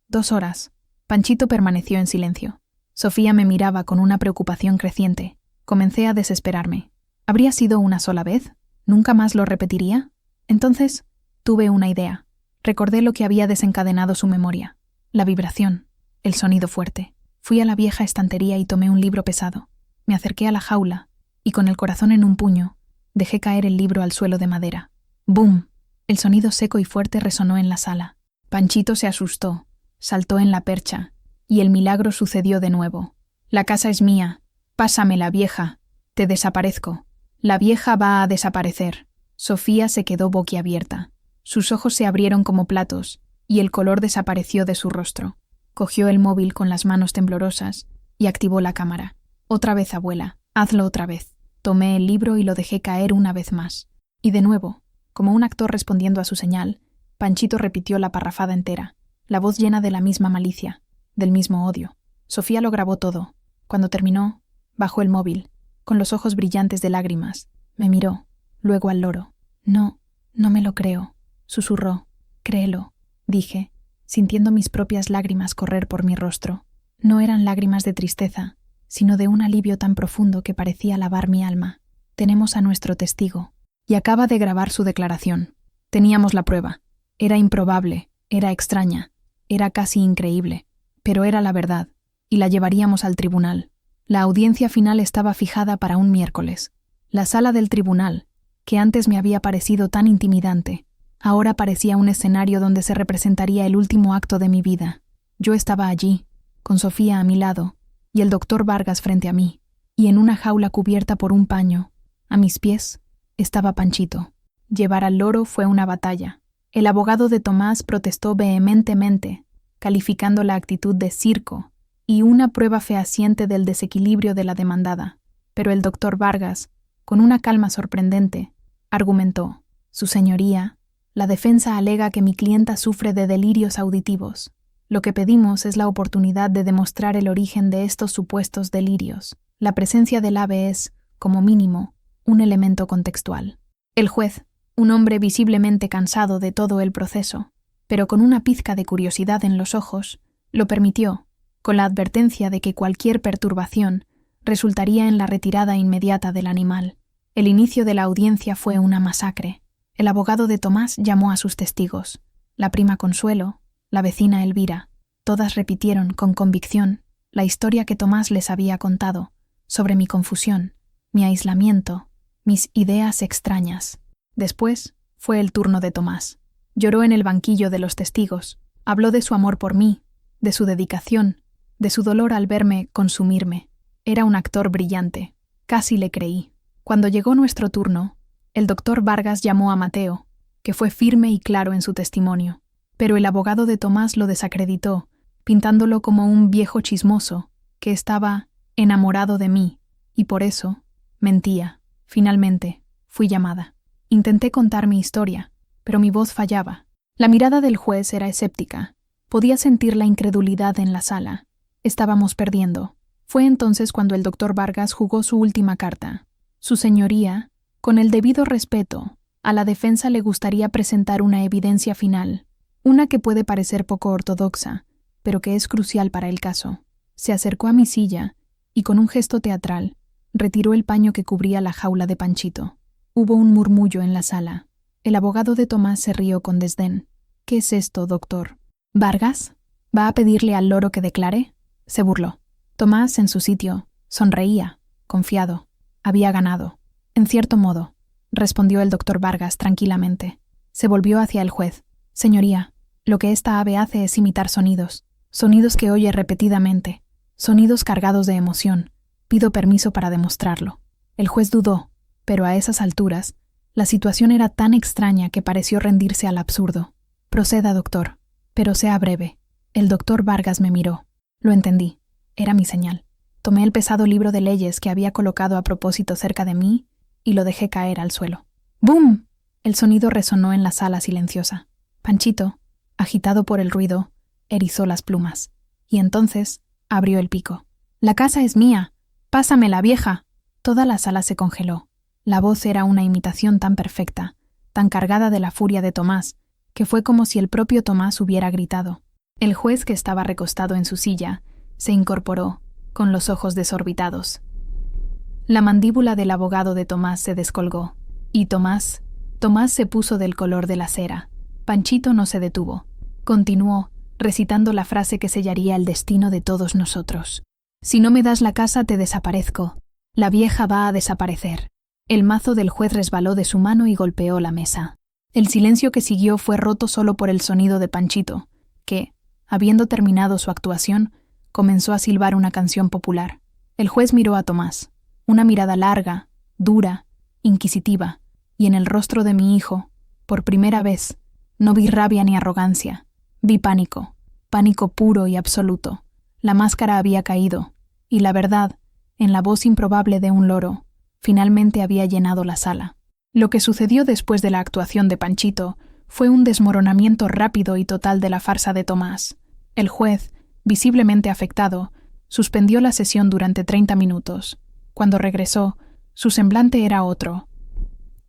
A: 2 horas, Panchito permaneció en silencio. Sofía me miraba con una preocupación creciente. Comencé a desesperarme. ¿Habría sido una sola vez? ¿Nunca más lo repetiría? Entonces, tuve una idea. Recordé lo que había desencadenado su memoria. La vibración, el sonido fuerte. Fui a la vieja estantería y tomé un libro pesado. Me acerqué a la jaula y, con el corazón en un puño, dejé caer el libro al suelo de madera. ¡Bum! El sonido seco y fuerte resonó en la sala. Panchito se asustó, saltó en la percha, y el milagro sucedió de nuevo. «La casa es mía. Pásame la vieja. Te desaparezco. La vieja va a desaparecer». Sofía se quedó boquiabierta. Sus ojos se abrieron como platos, y el color desapareció de su rostro. Cogió el móvil con las manos temblorosas y activó la cámara. «Otra vez, abuela. Hazlo otra vez». Tomé el libro y lo dejé caer una vez más. Y de nuevo, como un actor respondiendo a su señal, Panchito repitió la parrafada entera, la voz llena de la misma malicia, del mismo odio. Sofía lo grabó todo. Cuando terminó, bajó el móvil, con los ojos brillantes de lágrimas. Me miró, luego al loro. «No me lo creo», susurró. «Créelo», dije, sintiendo mis propias lágrimas correr por mi rostro. No eran lágrimas de tristeza, sino de un alivio tan profundo que parecía lavar mi alma. «Tenemos a nuestro testigo». Y acaba de grabar su declaración. Teníamos la prueba. Era improbable, era extraña, era casi increíble, pero era la verdad, y la llevaríamos al tribunal. La audiencia final estaba fijada para un miércoles. La sala del tribunal, que antes me había parecido tan intimidante, ahora parecía un escenario donde se representaría el último acto de mi vida. Yo estaba allí, con Sofía a mi lado, y el doctor Vargas frente a mí, y en una jaula cubierta por un paño, a mis pies, estaba Panchito. Llevar al loro fue una batalla. El abogado de Tomás protestó vehementemente, calificando la actitud de circo y una prueba fehaciente del desequilibrio de la demandada. Pero el doctor Vargas, con una calma sorprendente, argumentó: Su señoría, la defensa alega que mi clienta sufre de delirios auditivos. Lo que pedimos es la oportunidad de demostrar el origen de estos supuestos delirios. La presencia del ave es, como mínimo, un elemento contextual. El juez, un hombre visiblemente cansado de todo el proceso, pero con una pizca de curiosidad en los ojos, lo permitió, con la advertencia de que cualquier perturbación resultaría en la retirada inmediata del animal. El inicio de la audiencia fue una masacre. El abogado de Tomás llamó a sus testigos, la prima Consuelo, la vecina Elvira. Todas repitieron con convicción la historia que Tomás les había contado sobre mi confusión, mi aislamiento, mis ideas extrañas. Después fue el turno de Tomás. Lloró en el banquillo de los testigos, habló de su amor por mí, de su dedicación, de su dolor al verme consumirme. Era un actor brillante. Casi le creí. Cuando llegó nuestro turno, el doctor Vargas llamó a Mateo, que fue firme y claro en su testimonio, pero el abogado de Tomás lo desacreditó, pintándolo como un viejo chismoso que estaba enamorado de mí, y por eso mentía. Finalmente, fui llamada. Intenté contar mi historia, pero mi voz fallaba. La mirada del juez era escéptica. Podía sentir la incredulidad en la sala. Estábamos perdiendo. Fue entonces cuando el doctor Vargas jugó su última carta. Su señoría, con el debido respeto, a la defensa le gustaría presentar una evidencia final, una que puede parecer poco ortodoxa, pero que es crucial para el caso. Se acercó a mi silla y con un gesto teatral retiró el paño que cubría la jaula de Panchito. Hubo un murmullo en la sala. El abogado de Tomás se rió con desdén. «¿Qué es esto, doctor? ¿Vargas? ¿Va a pedirle al loro que declare?» Se burló. Tomás, en su sitio, sonreía, confiado. Había ganado. «En cierto modo», respondió el doctor Vargas tranquilamente. Se volvió hacia el juez. «Señoría, lo que esta ave hace es imitar sonidos. Sonidos que oye repetidamente. Sonidos cargados de emoción. Pido permiso para demostrarlo». El juez dudó, pero a esas alturas, la situación era tan extraña que pareció rendirse al absurdo. «Proceda, doctor, pero sea breve». El doctor Vargas me miró. Lo entendí. Era mi señal. Tomé el pesado libro de leyes que había colocado a propósito cerca de mí y lo dejé caer al suelo. ¡Bum! El sonido resonó en la sala silenciosa. Panchito, agitado por el ruido, erizó las plumas. Y entonces abrió el pico. «La casa es mía. Pásamela, vieja». Toda la sala se congeló. La voz era una imitación tan perfecta, tan cargada de la furia de Tomás, que fue como si el propio Tomás hubiera gritado. El juez, que estaba recostado en su silla, se incorporó, con los ojos desorbitados. La mandíbula del abogado de Tomás se descolgó, y Tomás se puso del color de la cera. Panchito no se detuvo. Continuó, recitando la frase que sellaría el destino de todos nosotros. «Si no me das la casa, te desaparezco. La vieja va a desaparecer». El mazo del juez resbaló de su mano y golpeó la mesa. El silencio que siguió fue roto solo por el sonido de Panchito, que, habiendo terminado su actuación, comenzó a silbar una canción popular. El juez miró a Tomás, una mirada larga, dura, inquisitiva, y en el rostro de mi hijo, por primera vez, no vi rabia ni arrogancia, vi pánico, pánico puro y absoluto. La máscara había caído, y la verdad, en la voz improbable de un loro, finalmente había llenado la sala. Lo que sucedió después de la actuación de Panchito fue un desmoronamiento rápido y total de la farsa de Tomás. El juez, visiblemente afectado, suspendió la sesión durante 30 minutos. Cuando regresó, su semblante era otro.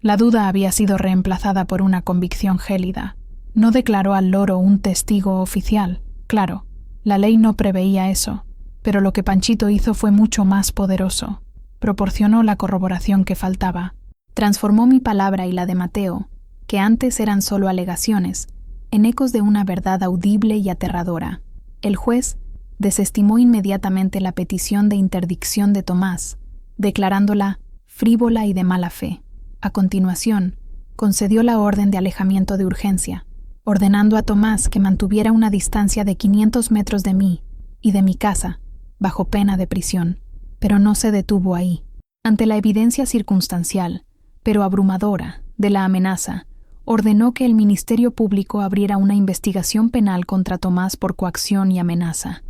A: La duda había sido reemplazada por una convicción gélida. No declaró al loro un testigo oficial, claro, la ley no preveía eso, pero lo que Panchito hizo fue mucho más poderoso. Proporcionó la corroboración que faltaba. Transformó mi palabra y la de Mateo, que antes eran solo alegaciones, en ecos de una verdad audible y aterradora. El juez desestimó inmediatamente la petición de interdicción de Tomás, declarándola frívola y de mala fe. A continuación, concedió la orden de alejamiento de urgencia, ordenando a Tomás que mantuviera una distancia de 500 metros de mí y de mi casa, bajo pena de prisión, pero no se detuvo ahí. Ante la evidencia circunstancial, pero abrumadora, de la amenaza, ordenó que el Ministerio Público abriera una investigación penal contra Tomás por coacción y amenaza.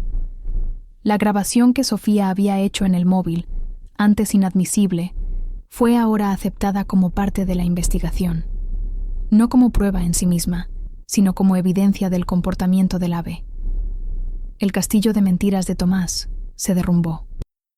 A: La grabación que Sofía había hecho en el móvil, antes inadmisible, fue ahora aceptada como parte de la investigación, no como prueba en sí misma, sino como evidencia del comportamiento del ave. El castillo de mentiras de Tomás se derrumbó.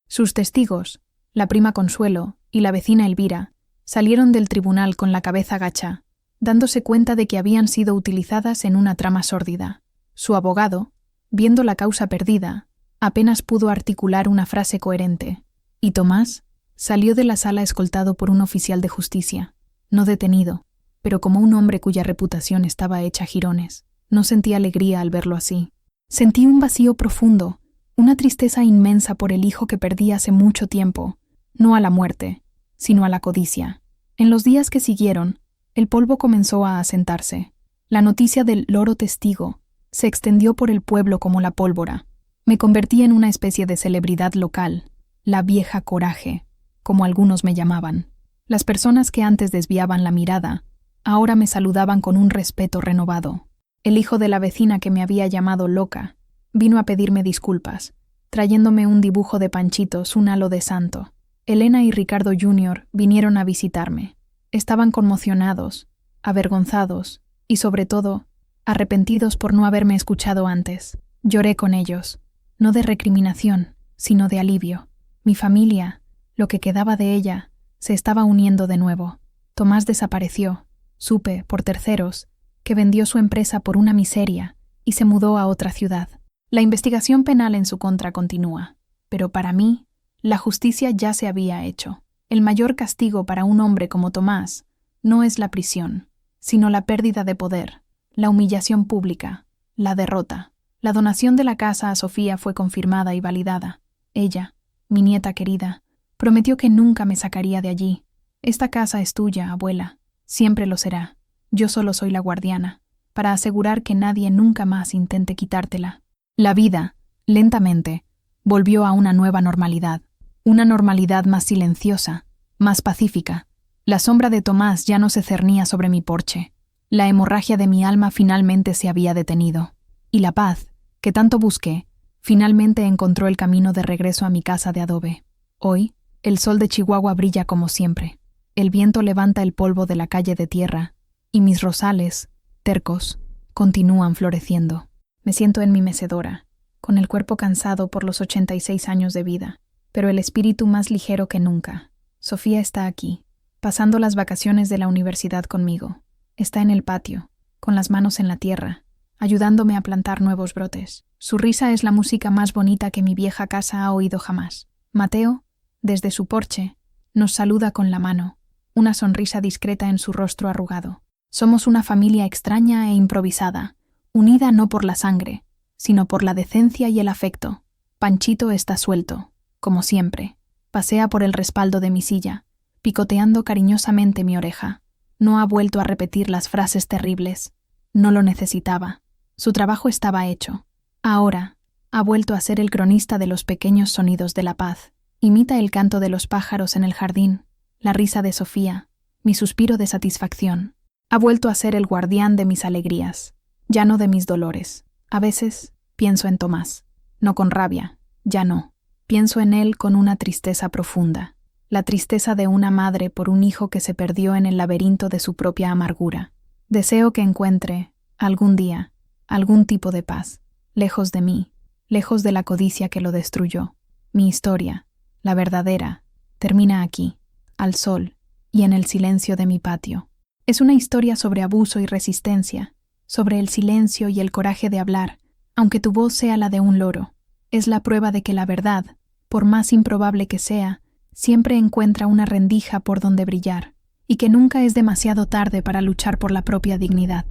A: Sus testigos, la prima Consuelo y la vecina Elvira, salieron del tribunal con la cabeza gacha, dándose cuenta de que habían sido utilizadas en una trama sórdida. Su abogado, viendo la causa perdida, apenas pudo articular una frase coherente, y Tomás salió de la sala escoltado por un oficial de justicia, no detenido, pero como un hombre cuya reputación estaba hecha jirones. No sentí alegría al verlo así. Sentí un vacío profundo, una tristeza inmensa por el hijo que perdí hace mucho tiempo, no a la muerte, sino a la codicia. En los días que siguieron, el polvo comenzó a asentarse. La noticia del loro testigo se extendió por el pueblo como la pólvora. Me convertí en una especie de celebridad local, la vieja Coraje, como algunos me llamaban. Las personas que antes desviaban la mirada, ahora me saludaban con un respeto renovado. El hijo de la vecina que me había llamado loca vino a pedirme disculpas, trayéndome un dibujo de Panchitos, un halo de santo. Elena y Ricardo Jr. vinieron a visitarme. Estaban conmocionados, avergonzados y, sobre todo, arrepentidos por no haberme escuchado antes. Lloré con ellos, no de recriminación, sino de alivio. Mi familia, lo que quedaba de ella, se estaba uniendo de nuevo. Tomás desapareció. Supe, por terceros, que vendió su empresa por una miseria y se mudó a otra ciudad. La investigación penal en su contra continúa, pero para mí, la justicia ya se había hecho. El mayor castigo para un hombre como Tomás no es la prisión, sino la pérdida de poder, la humillación pública, la derrota. La donación de la casa a Sofía fue confirmada y validada. Ella, mi nieta querida, prometió que nunca me sacaría de allí. Esta casa es tuya, abuela. Siempre lo será. Yo solo soy la guardiana, para asegurar que nadie nunca más intente quitártela. La vida, lentamente, volvió a una nueva normalidad. Una normalidad más silenciosa, más pacífica. La sombra de Tomás ya no se cernía sobre mi porche. La hemorragia de mi alma finalmente se había detenido. Y la paz, que tanto busqué, finalmente encontró el camino de regreso a mi casa de adobe. Hoy, el sol de Chihuahua brilla como siempre. El viento levanta el polvo de la calle de tierra, y mis rosales, tercos, continúan floreciendo. Me siento en mi mecedora, con el cuerpo cansado por los 86 años de vida, pero el espíritu más ligero que nunca. Sofía está aquí, pasando las vacaciones de la universidad conmigo. Está en el patio, con las manos en la tierra, ayudándome a plantar nuevos brotes. Su risa es la música más bonita que mi vieja casa ha oído jamás. Mateo, desde su porche, nos saluda con la mano, una sonrisa discreta en su rostro arrugado. Somos una familia extraña e improvisada, unida no por la sangre, sino por la decencia y el afecto. Panchito está suelto, como siempre. Pasea por el respaldo de mi silla, picoteando cariñosamente mi oreja. No ha vuelto a repetir las frases terribles. No lo necesitaba. Su trabajo estaba hecho. Ahora, ha vuelto a ser el cronista de los pequeños sonidos de la paz. Imita el canto de los pájaros en el jardín, la risa de Sofía, mi suspiro de satisfacción. Ha vuelto a ser el guardián de mis alegrías, ya no de mis dolores. A veces pienso en Tomás, no con rabia, ya no. Pienso en él con una tristeza profunda, la tristeza de una madre por un hijo que se perdió en el laberinto de su propia amargura. Deseo que encuentre, algún día, algún tipo de paz, lejos de mí, lejos de la codicia que lo destruyó. Mi historia, la verdadera, termina aquí, al sol y en el silencio de mi patio. Es una historia sobre abuso y resistencia, sobre el silencio y el coraje de hablar, aunque tu voz sea la de un loro. Es la prueba de que la verdad, por más improbable que sea, siempre encuentra una rendija por donde brillar, y que nunca es demasiado tarde para luchar por la propia dignidad.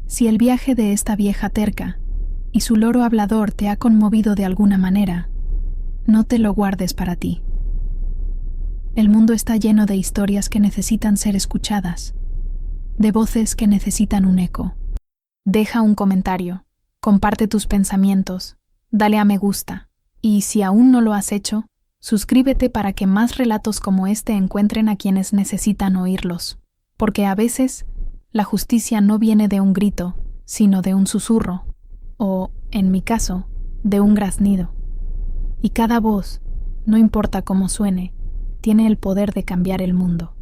A: Si el viaje de esta vieja terca y su loro hablador te ha conmovido de alguna manera, no te lo guardes para ti. El mundo está lleno de historias que necesitan ser escuchadas, de voces que necesitan un eco. Deja un comentario, comparte tus pensamientos, dale a me gusta, y si aún no lo has hecho, suscríbete para que más relatos como este encuentren a quienes necesitan oírlos, porque a veces la justicia no viene de un grito, sino de un susurro, o, en mi caso, de un graznido. Y cada voz, no importa cómo suene, tiene el poder de cambiar el mundo.